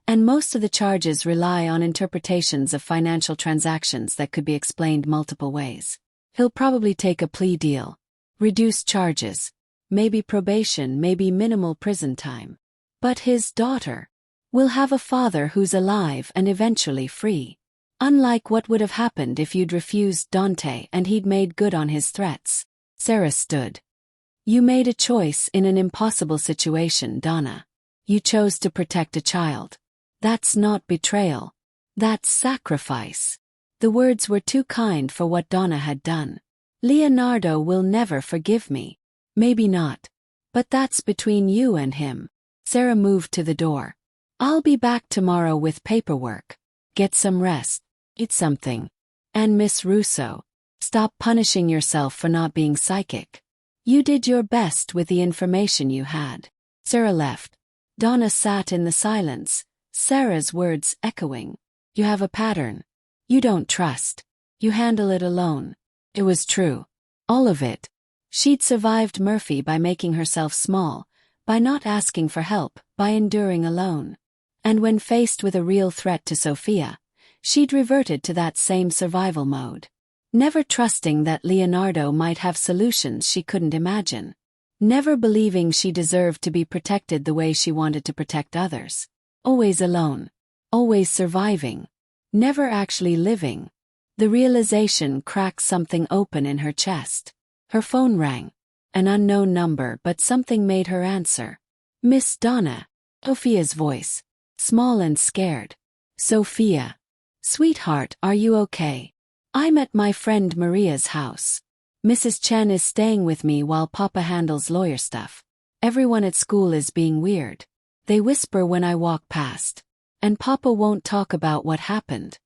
A: and most of the charges rely on interpretations of financial transactions that could be explained multiple ways. He'll probably take a plea deal. Reduced charges. Maybe probation, maybe minimal prison time. But his daughter will have a father who's alive and eventually free. Unlike what would have happened if you'd refused Dante and he'd made good on his threats. Sarah stood. You made a choice in an impossible situation, Donna. You chose to protect a child. That's not betrayal. That's sacrifice. The words were too kind for what Donna had done. Leonardo will never forgive me. Maybe not. But that's between you and him. Sarah moved to the door. I'll be back tomorrow with paperwork. Get some rest. Eat something. And Miss Russo, stop punishing yourself for not being psychic. You did your best with the information you had. Sarah left. Donna sat in the silence, Sarah's words echoing. You have a pattern. You don't trust. You handle it alone. It was true. All of it. She'd survived Murphy by making herself small, by not asking for help, by enduring alone. And when faced with a real threat to Sophia, she'd reverted to that same survival mode. Never trusting that Leonardo might have solutions she couldn't imagine. Never believing she deserved to be protected the way she wanted to protect others. Always alone. Always surviving. Never actually living. The realization cracked something open in her chest. Her phone rang. An unknown number, but something made her answer. Miss Donna. Sophia's voice. Small and scared. Sophia. Sweetheart, are you okay? I'm at my friend Maria's house. Mrs. Chen is staying with me while Papa handles lawyer stuff. Everyone at school is being weird. They whisper when I walk past. And Papa won't talk about what happened.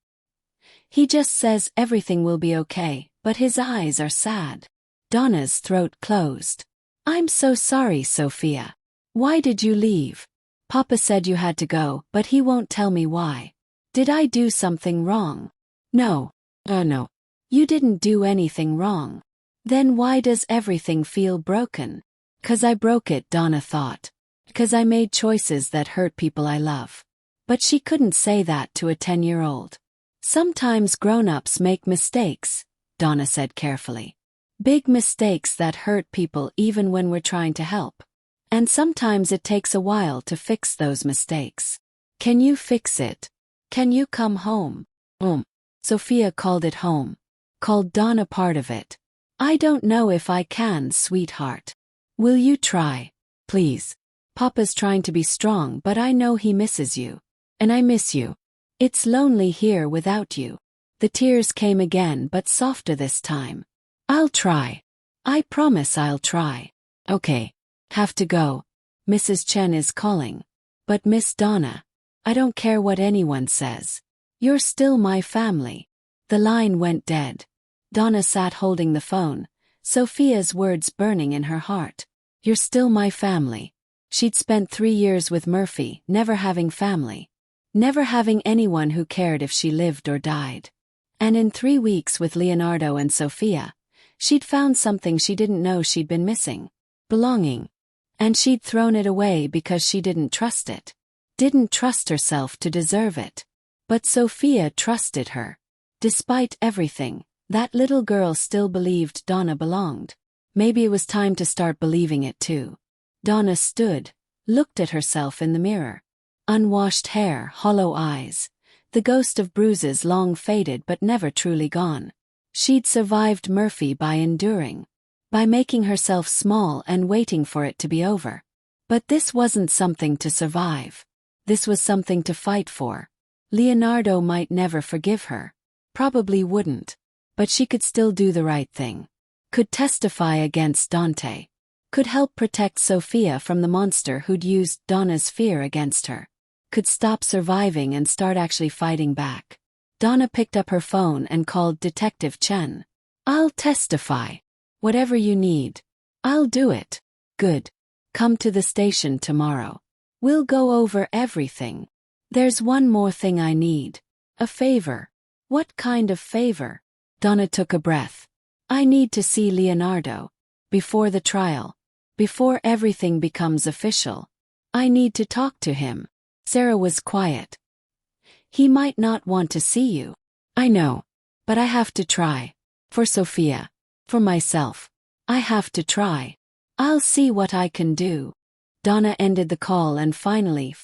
A: He just says everything will be okay, but his eyes are sad. Donna's throat closed. I'm so sorry, Sophia. Why did you leave? Papa said you had to go, but he won't tell me why. Did I do something wrong? No. No. You didn't do anything wrong. Then why does everything feel broken? 'Cause I broke it, Donna thought. 'Cause I made choices that hurt people I love. But she couldn't say that to a 10-year-old. Sometimes grown-ups make mistakes, Donna said carefully. Big mistakes that hurt people even when we're trying to help. And sometimes it takes a while to fix those mistakes. Can you fix it? Can you come home? Sophia called it home. Called Donna part of it. I don't know if I can, sweetheart. Will you try? Please. Papa's trying to be strong, but I know he misses you. And I miss you. It's lonely here without you. The tears came again, but softer this time. I'll try. I promise I'll try. Okay. Have to go. Mrs. Chen is calling. But Miss Donna, I don't care what anyone says. You're still my family. The line went dead. Donna sat holding the phone, Sophia's words burning in her heart. You're still my family. She'd spent 3 years with Murphy, never having family. Never having anyone who cared if she lived or died. And in 3 weeks with Leonardo and Sophia, she'd found something she didn't know she'd been missing. Belonging. And she'd thrown it away because she didn't trust it. Didn't trust herself to deserve it. But Sophia trusted her. Despite everything, that little girl still believed Donna belonged. Maybe it was time to start believing it too. Donna stood, looked at herself in the mirror. Unwashed hair, hollow eyes. The ghost of Bruises long faded but never truly gone. She'd survived Murphy by enduring. By making herself small and waiting for it to be over. But this wasn't something to survive. This was something to fight for. Leonardo might never forgive her. Probably wouldn't. But she could still do the right thing. Could testify against Dante. Could help protect Sophia from the monster who'd used Donna's fear against her. Could stop surviving and start actually fighting back. Donna picked up her phone and called Detective Chen. I'll testify. Whatever you need. I'll do it. Good. Come to the station tomorrow. We'll go over everything. There's one more thing I need. A favor. What kind of favor? Donna took a breath. I need to see Leonardo. Before the trial. Before everything becomes official. I need to talk to him. Sarah was quiet. He might not want to see you. I know. But I have to try. For Sophia. For myself. I have to try. I'll see what I can do. Donna ended the call and finally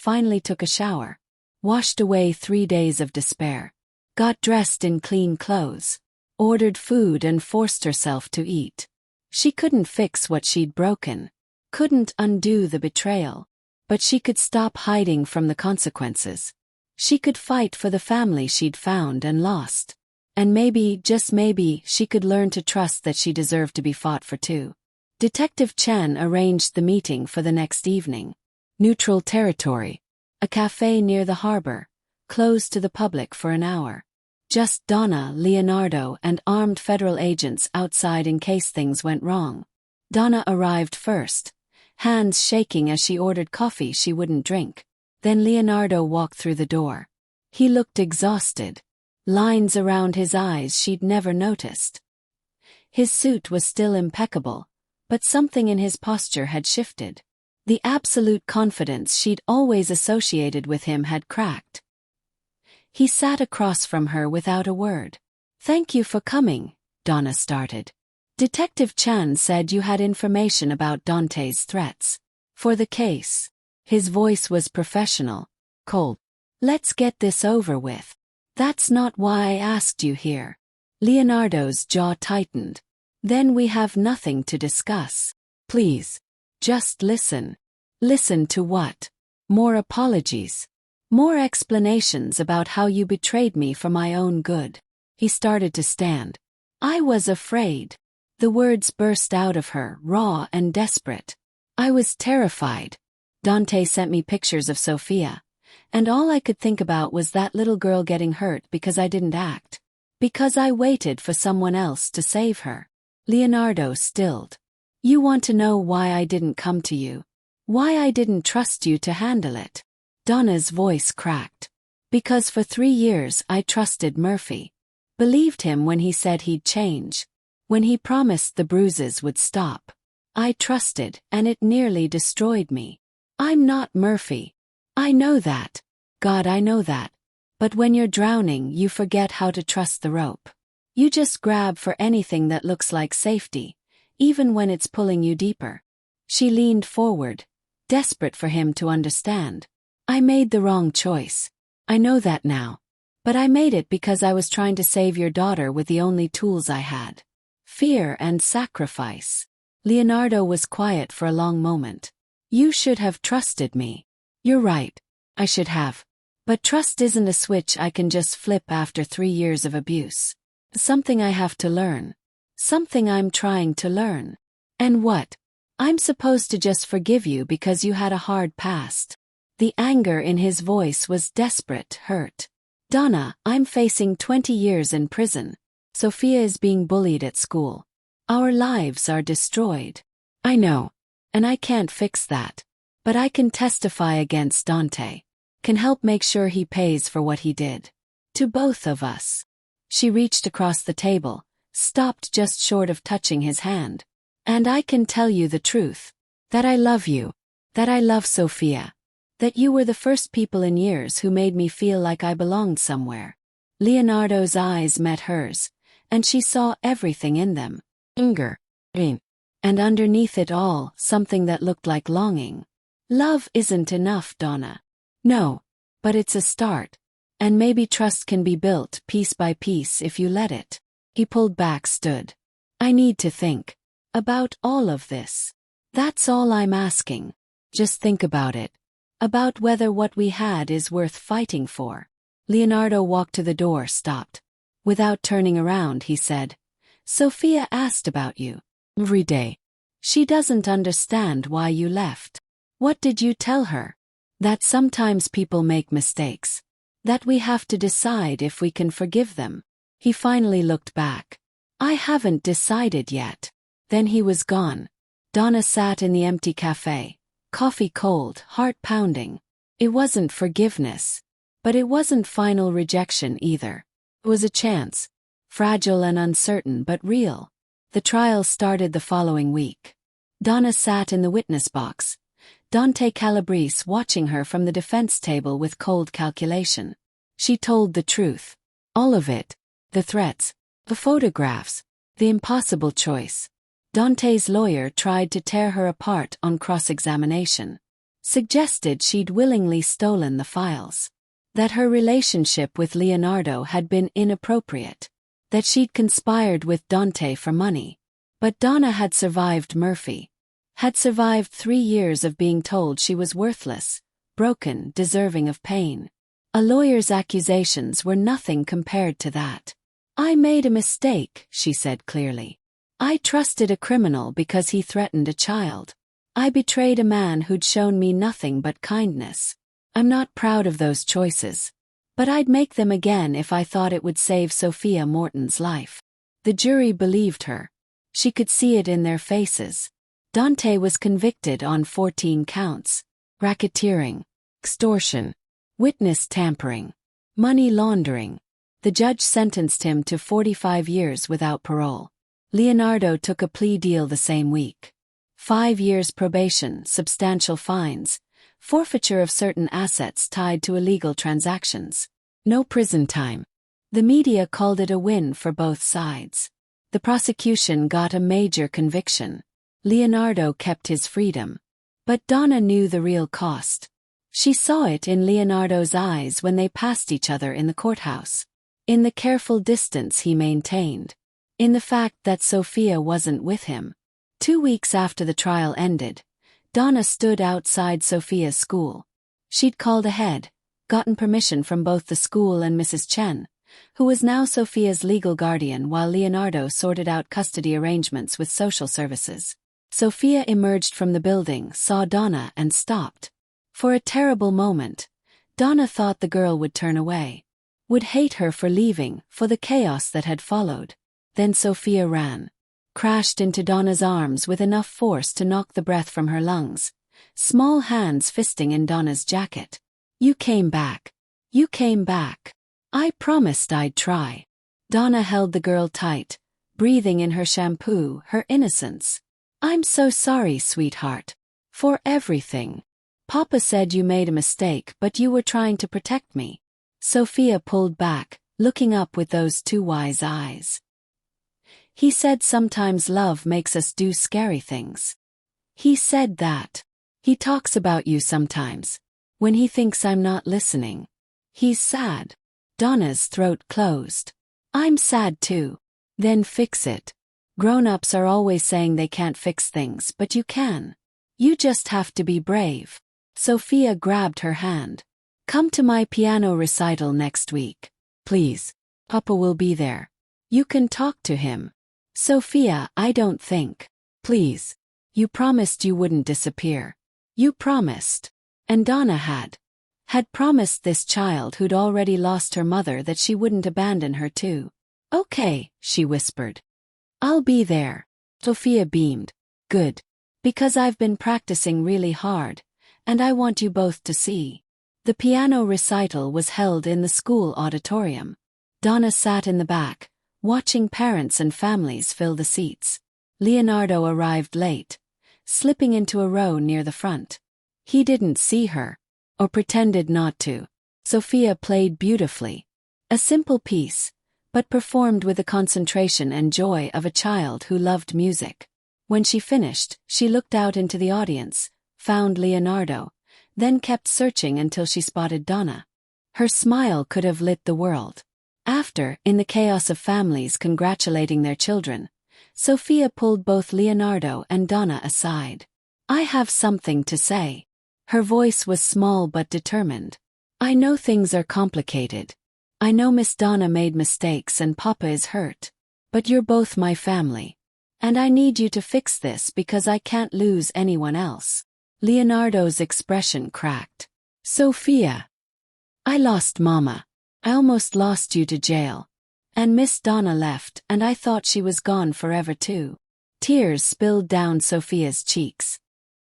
A: took a shower. Washed away 3 days of despair. Got dressed in clean clothes. Ordered food and forced herself to eat. She couldn't fix what she'd broken. Couldn't undo the betrayal. But she could stop hiding from the consequences. She could fight for the family she'd found and lost. And maybe, just maybe, she could learn to trust that she deserved to be fought for too. Detective Chen arranged the meeting for the next evening. Neutral territory. A cafe near the harbor. Closed to the public for an hour. Just Donna, Leonardo, and armed federal agents outside in case things went wrong. Donna arrived first. Hands shaking as she ordered coffee she wouldn't drink. Then Leonardo walked through the door. He looked exhausted. Lines around his eyes she'd never noticed. His suit was still impeccable, but something in his posture had shifted. The absolute confidence she'd always associated with him had cracked. He sat across from her without a word. Thank you for coming, Donna started. Detective Chan said you had information about Dante's threats. For the case. His voice was professional, cold. Let's get this over with. That's not why I asked you here. Leonardo's jaw tightened. Then we have nothing to discuss. Please. Just listen. Listen to what? More apologies. More explanations about how you betrayed me for my own good. He started to stand. I was afraid. The words burst out of her, raw and desperate. I was terrified. Dante sent me pictures of Sophia. And all I could think about was that little girl getting hurt because I didn't act. Because I waited for someone else to save her. Leonardo stilled. You want to know why I didn't come to you? Why I didn't trust you to handle it? Donna's voice cracked. Because for 3 years I trusted Murphy. Believed him when he said he'd change. When he promised the bruises would stop. I trusted, and it nearly destroyed me. I'm not Murphy. I know that. God, I know that. But when you're drowning, you forget how to trust the rope. You just grab for anything that looks like safety, even when it's pulling you deeper. She leaned forward, desperate for him to understand. I made the wrong choice. I know that now. But I made it because I was trying to save your daughter with the only tools I had. fear and sacrifice. Leonardo was quiet for a long moment. You should have trusted me. You're right. I should have. But trust isn't a switch I can just flip after 3 years of abuse. Something I have to learn. Something I'm trying to learn. And what? I'm supposed to just forgive you because you had a hard past. The anger in his voice was desperate hurt. Donna, I'm facing 20 years in prison. Sophia is being bullied at school. Our lives are destroyed. I know. And I can't fix that. But I can testify against Dante. Can help make sure he pays for what he did. To both of us. She reached across the table, stopped just short of touching his hand. And I can tell you the truth. That I love you. That I love Sophia. That you were the first people in years who made me feel like I belonged somewhere. Leonardo's eyes met hers, and she saw everything in them. Anger. Pain. And underneath it all, something that looked like longing. Love isn't enough, Donna. No. But it's a start. And maybe trust can be built piece by piece if you let it. He pulled back, stood. I need to think. About all of this. That's all I'm asking. Just think about it. About whether what we had is worth fighting for. Leonardo walked to the door, stopped. Without turning around, he said, Sophia asked about you. Every day. She doesn't understand why you left. What did you tell her? That sometimes people make mistakes. That we have to decide if we can forgive them. He finally looked back. I haven't decided yet. Then he was gone. Donna sat in the empty cafe. Coffee cold, heart pounding. It wasn't forgiveness. But it wasn't final rejection either. It was a chance. Fragile and uncertain but real. The trial started the following week. Donna sat in the witness box. Dante Calabrese watching her from the defense table with cold calculation. She told the truth. All of it. The threats. The photographs. The impossible choice. Dante's lawyer tried to tear her apart on cross-examination. Suggested she'd willingly stolen the files. That her relationship with Leonardo had been inappropriate. That she'd conspired with Dante for money. But Donna had survived Murphy. Had survived 3 years of being told she was worthless, broken, deserving of pain. A lawyer's accusations were nothing compared to that. I made a mistake, she said clearly. I trusted a criminal because he threatened a child. I betrayed a man who'd shown me nothing but kindness. I'm not proud of those choices. But I'd make them again if I thought it would save Sophia Morton's life. The jury believed her. She could see it in their faces. Dante was convicted on 14 counts. Racketeering, extortion, witness tampering, money laundering. The judge sentenced him to 45 years without parole. Leonardo took a plea deal the same week. 5 years probation, substantial fines, forfeiture of certain assets tied to illegal transactions. No prison time. The media called it a win for both sides. The prosecution got a major conviction. Leonardo kept his freedom. But Donna knew the real cost. She saw it in Leonardo's eyes when they passed each other in the courthouse. In the careful distance he maintained. In the fact that Sophia wasn't with him. 2 weeks after the trial ended, Donna stood outside Sophia's school. She'd called ahead, gotten permission from both the school and Mrs. Chen, who was now Sophia's legal guardian while Leonardo sorted out custody arrangements with social services. Sophia emerged from the building, saw Donna and stopped. For a terrible moment, Donna thought the girl would turn away. Would hate her for leaving, for the chaos that had followed. Then Sophia ran. Crashed into Donna's arms with enough force to knock the breath from her lungs. Small hands fisting in Donna's jacket. You came back. You came back. I promised I'd try. Donna held the girl tight, breathing in her shampoo, her innocence. I'm so sorry, sweetheart. For everything. Papa said you made a mistake, but you were trying to protect me. Sophia pulled back, looking up with those 2 wise eyes. He said sometimes love makes us do scary things. He said that. He talks about you sometimes. When he thinks I'm not listening. He's sad. Donna's throat closed. I'm sad too. Then fix it. Grown-ups are always saying they can't fix things, but you can. You just have to be brave. Sophia grabbed her hand. Come to my piano recital next week. Please. Papa will be there. You can talk to him. Sophia, I don't think. Please. You promised you wouldn't disappear. You promised. And Donna had promised this child who'd already lost her mother that she wouldn't abandon her too. Okay, she whispered. I'll be there. Sophia beamed. Good. Because I've been practicing really hard, and I want you both to see. The piano recital was held in the school auditorium. Donna sat in the back, watching parents and families fill the seats. Leonardo arrived late, slipping into a row near the front. He didn't see her, or pretended not to. Sophia played beautifully. A simple piece, but performed with the concentration and joy of a child who loved music. When she finished, she looked out into the audience, found Leonardo, then kept searching until she spotted Donna. Her smile could have lit the world. After, in the chaos of families congratulating their children, Sophia pulled both Leonardo and Donna aside. I have something to say. Her voice was small but determined. I know things are complicated. I know Miss Donna made mistakes and Papa is hurt. But you're both my family. And I need you to fix this because I can't lose anyone else. Leonardo's expression cracked. Sophia. I lost Mama. I almost lost you to jail. And Miss Donna left, and I thought she was gone forever too. Tears spilled down Sophia's cheeks.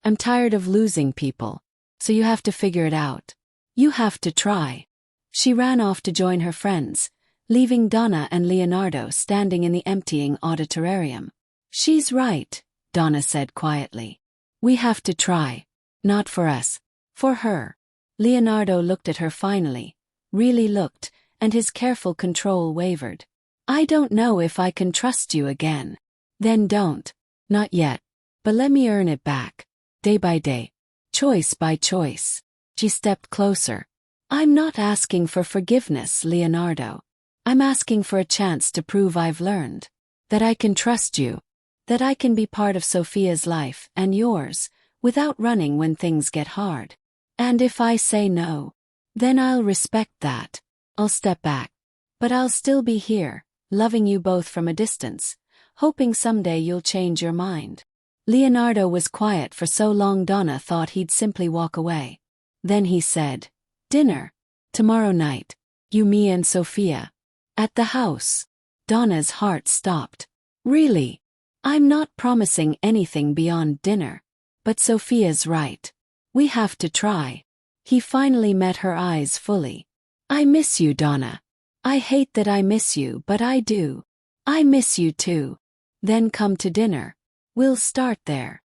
A: I'm tired of losing people. So you have to figure it out. You have to try. She ran off to join her friends, leaving Donna and Leonardo standing in the emptying auditorium. She's right, Donna said quietly. We have to try. Not for us. For her. Leonardo looked at her finally. Really looked, and his careful control wavered. I don't know if I can trust you again. Then don't. Not yet. But let me earn it back. Day by day. Choice by choice. She stepped closer. I'm not asking for forgiveness, Leonardo. I'm asking for a chance to prove I've learned. That I can trust you. That I can be part of Sophia's life and yours, without running when things get hard. And if I say no, then I'll respect that. I'll step back. But I'll still be here, loving you both from a distance, hoping someday you'll change your mind. Leonardo was quiet for so long Donna thought he'd simply walk away. Then he said, Dinner. Tomorrow night. You, me and Sophia. At the house. Donna's heart stopped. Really? I'm not promising anything beyond dinner. But Sophia's right. We have to try. He finally met her eyes fully. I miss you, Donna. I hate that I miss you, but I do. I miss you too. Then come to dinner. We'll start there.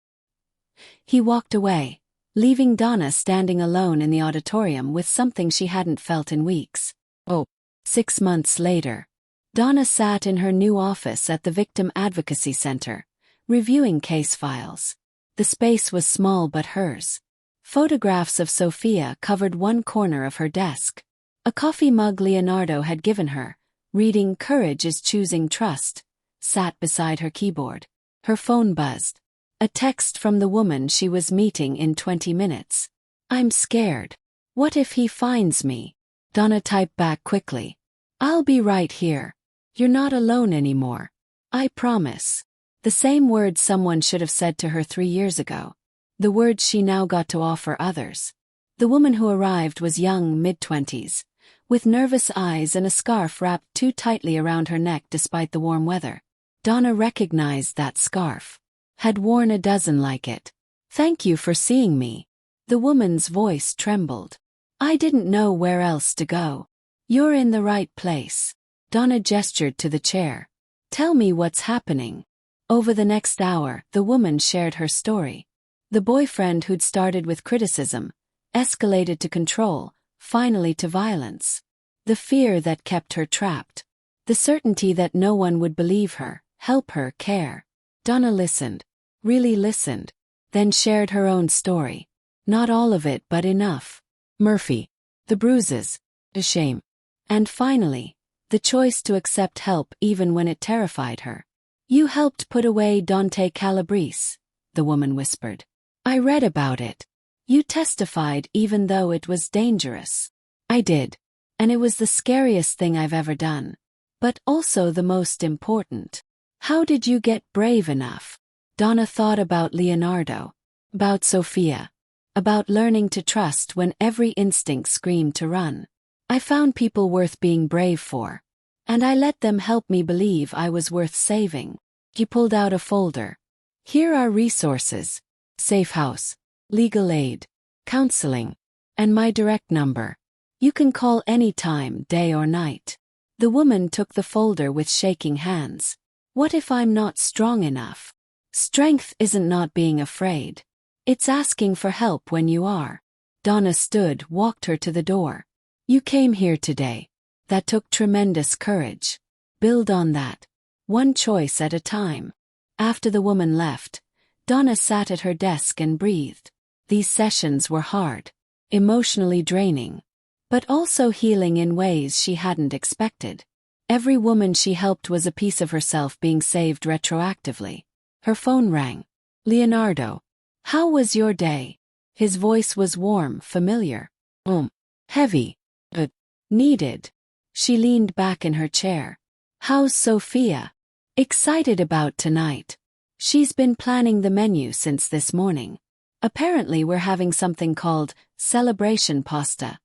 A: He walked away, leaving Donna standing alone in the auditorium with something she hadn't felt in weeks. 6 months later. Donna sat in her new office at the Victim Advocacy Center, reviewing case files. The space was small but hers. Photographs of Sophia covered one corner of her desk. A coffee mug Leonardo had given her, reading Courage is Choosing Trust, sat beside her keyboard. Her phone buzzed. A text from the woman she was meeting in 20 minutes. I'm scared. What if he finds me? Donna typed back quickly. I'll be right here. You're not alone anymore. I promise. The same words someone should have said to her 3 years ago. The words she now got to offer others. The woman who arrived was young, mid-20s, with nervous eyes and a scarf wrapped too tightly around her neck despite the warm weather. Donna recognized that scarf. Had worn a dozen like it. Thank you for seeing me. The woman's voice trembled. I didn't know where else to go. You're in the right place. Donna gestured to the chair. Tell me what's happening. Over the next hour, the woman shared her story. The boyfriend who'd started with criticism, escalated to control, finally to violence. The fear that kept her trapped. The certainty that no one would believe her, help her, care. Donna listened. Really listened. Then shared her own story. Not all of it, but enough. Murphy. The bruises. The shame. And finally, the choice to accept help even when it terrified her. You helped put away Dante Calabrese, the woman whispered. I read about it. You testified even though it was dangerous. I did. And it was the scariest thing I've ever done. But also the most important. How did you get brave enough? Donna thought about Leonardo. About Sophia. About learning to trust when every instinct screamed to run. I found people worth being brave for. And I let them help me believe I was worth saving. He pulled out a folder. Here are resources. Safe house. Legal aid. Counseling. And my direct number. You can call any time, day or night. The woman took the folder with shaking hands. What if I'm not strong enough? Strength isn't not being afraid. It's asking for help when you are. Donna stood, walked her to the door. You came here today. That took tremendous courage. Build on that. One choice at a time. After the woman left, Donna sat at her desk and breathed. These sessions were hard, emotionally draining, but also healing in ways she hadn't expected. Every woman she helped was a piece of herself being saved retroactively. Her phone rang. Leonardo. How was your day? His voice was warm, familiar. Heavy. But needed. She leaned back in her chair. How's Sophia? Excited about tonight. She's been planning the menu since this morning. Apparently we're having something called celebration pasta,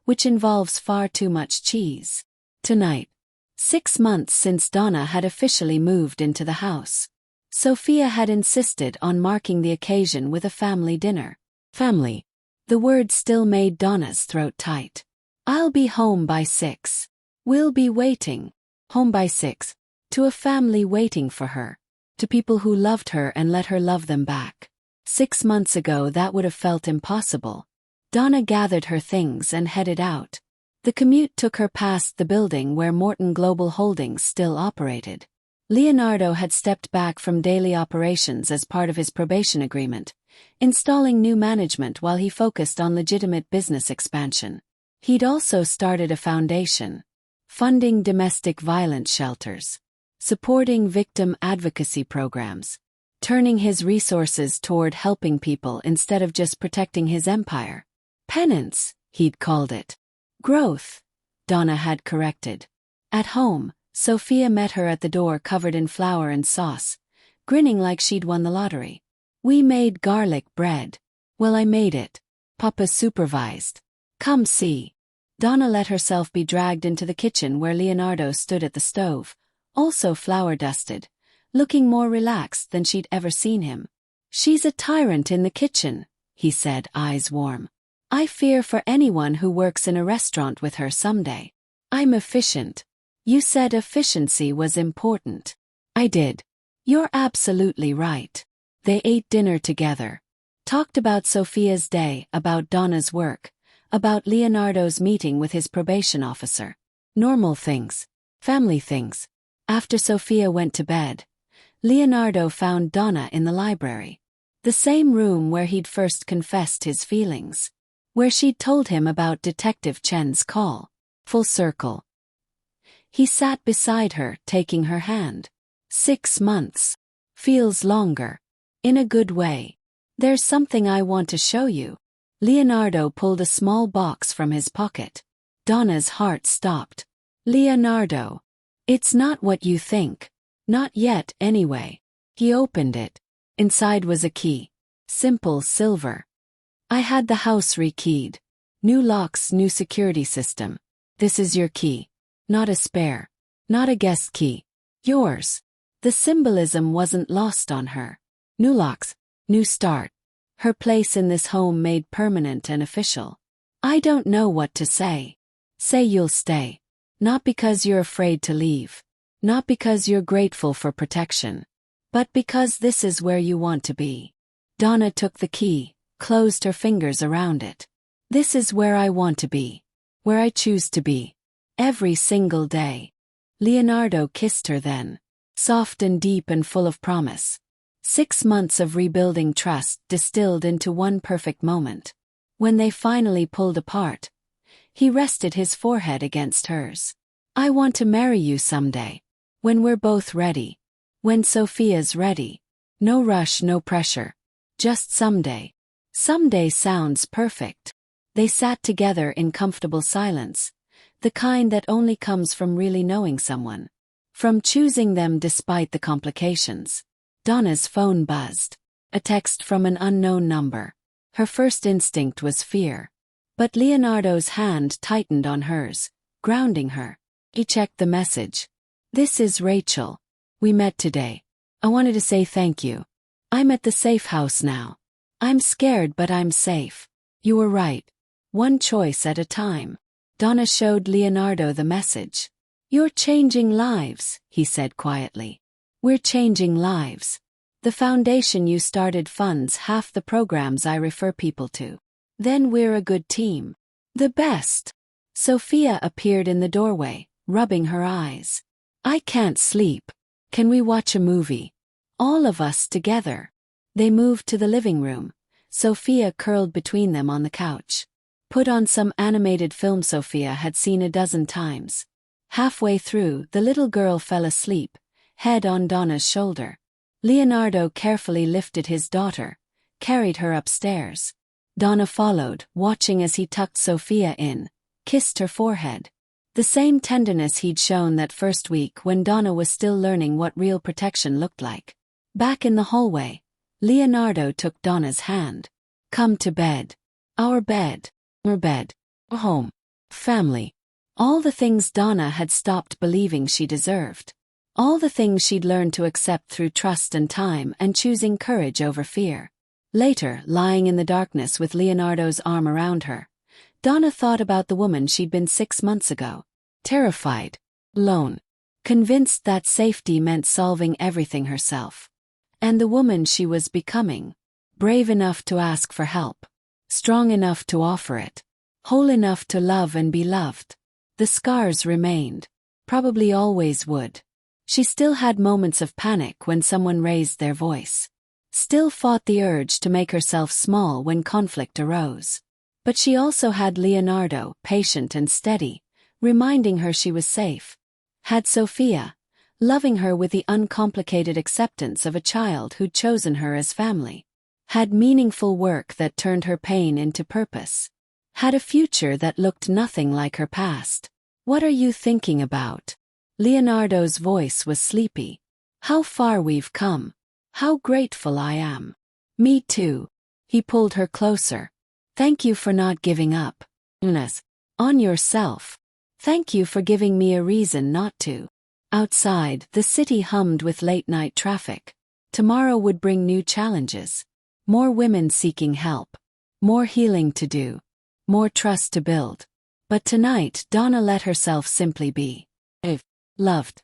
A: which involves far too much cheese. Tonight. 6 months since Donna had officially moved into the house. Sophia had insisted on marking the occasion with a family dinner. Family. The word still made Donna's throat tight. I'll be home by 6. We'll be waiting. Home by 6. To a family waiting for her. To people who loved her and let her love them back. 6 months ago that would have felt impossible. Donna gathered her things and headed out. The commute took her past the building where Morton Global Holdings still operated. Leonardo had stepped back from daily operations as part of his probation agreement, installing new management while he focused on legitimate business expansion. He'd also started a foundation, funding domestic violence shelters, supporting victim advocacy programs, turning his resources toward helping people instead of just protecting his empire. Penance, he'd called it. Growth, Donna had corrected. At home, Sophia met her at the door covered in flour and sauce, grinning like she'd won the lottery. We made garlic bread. Well, I made it. Papa supervised. Come see. Donna let herself be dragged into the kitchen where Leonardo stood at the stove, also flour-dusted, looking more relaxed than she'd ever seen him. She's a tyrant in the kitchen, he said, eyes warm. I fear for anyone who works in a restaurant with her someday. I'm efficient. You said efficiency was important. I did. You're absolutely right. They ate dinner together. Talked about Sophia's day, about Donna's work, about Leonardo's meeting with his probation officer. Normal things. Family things. After Sophia went to bed, Leonardo found Donna in the library. The same room where he'd first confessed his feelings. Where she'd told him about Detective Chen's call. Full circle. He sat beside her, taking her hand. 6 months. Feels longer. In a good way. There's something I want to show you. Leonardo pulled a small box from his pocket. Donna's heart stopped. Leonardo. It's not what you think. Not yet, anyway. He opened it. Inside was a key. Simple silver. I had the house rekeyed. New locks, new security system. This is your key. Not a spare. Not a guest key. Yours. The symbolism wasn't lost on her. New locks. New start. Her place in this home made permanent and official. I don't know what to say. Say you'll stay. Not because you're afraid to leave. Not because you're grateful for protection. But because this is where you want to be. Donna took the key, closed her fingers around it. This is where I want to be. Where I choose to be. Every single day. Leonardo kissed her then. Soft and deep and full of promise. 6 months of rebuilding trust distilled into one perfect moment. When they finally pulled apart, he rested his forehead against hers. I want to marry you someday. When we're both ready. When Sophia's ready. No rush, no pressure. Just someday. Someday sounds perfect. They sat together in comfortable silence, the kind that only comes from really knowing someone. From choosing them despite the complications. Donna's phone buzzed. A text from an unknown number. Her first instinct was fear. But Leonardo's hand tightened on hers, grounding her. He checked the message. "This is Rachel. We met today. I wanted to say thank you. I'm at the safe house now. I'm scared but I'm safe. You were right. One choice at a time." Donna showed Leonardo the message. "You're changing lives," he said quietly. "We're changing lives. The foundation you started funds half the programs I refer people to. Then we're a good team. The best." Sophia appeared in the doorway, rubbing her eyes. "I can't sleep. Can we watch a movie? All of us together." They moved to the living room. Sophia curled between them on the couch. Put on some animated film Sophia had seen a dozen times. Halfway through, the little girl fell asleep, head on Donna's shoulder. Leonardo carefully lifted his daughter, carried her upstairs. Donna followed, watching as he tucked Sophia in, kissed her forehead. The same tenderness he'd shown that first week when Donna was still learning what real protection looked like. Back in the hallway, Leonardo took Donna's hand. "Come to bed. Our bed. Our bed. Home. Family." All the things Donna had stopped believing she deserved. All the things she'd learned to accept through trust and time and choosing courage over fear. Later, lying in the darkness with Leonardo's arm around her, Donna thought about the woman she'd been 6 months ago. Terrified. Alone. Convinced that safety meant solving everything herself. And the woman she was becoming. Brave enough to ask for help. Strong enough to offer it. Whole enough to love and be loved. The scars remained. Probably always would. She still had moments of panic when someone raised their voice. Still fought the urge to make herself small when conflict arose. But she also had Leonardo, patient and steady, reminding her she was safe. Had Sophia, loving her with the uncomplicated acceptance of a child who'd chosen her as family. Had meaningful work that turned her pain into purpose. Had a future that looked nothing like her past. "What are you thinking about?" Leonardo's voice was sleepy. "How far we've come. How grateful I am." "Me too." He pulled her closer. "Thank you for not giving up. On yourself. Thank you for giving me a reason not to." Outside, the city hummed with late-night traffic. Tomorrow would bring new challenges. More women seeking help. More healing to do. More trust to build. But tonight, Donna let herself simply be. Loved.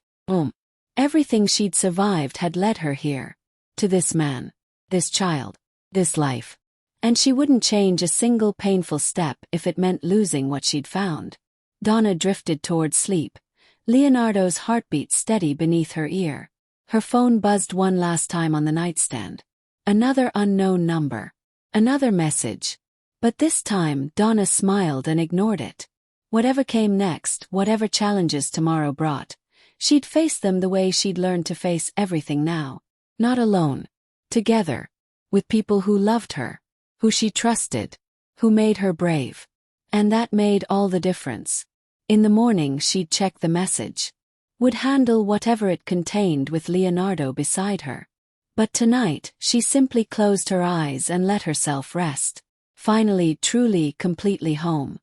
A: Everything she'd survived had led her here. To this man. This child. This life. And she wouldn't change a single painful step if it meant losing what she'd found. Donna drifted toward sleep, Leonardo's heartbeat steady beneath her ear. Her phone buzzed one last time on the nightstand. Another unknown number. Another message. But this time, Donna smiled and ignored it. Whatever came next, whatever challenges tomorrow brought, she'd face them the way she'd learned to face everything now. Not alone. Together. With people who loved her. Who she trusted. Who made her brave. And that made all the difference. In the morning she'd check the message. Would handle whatever it contained with Leonardo beside her. But tonight, she simply closed her eyes and let herself rest. Finally, truly, completely home.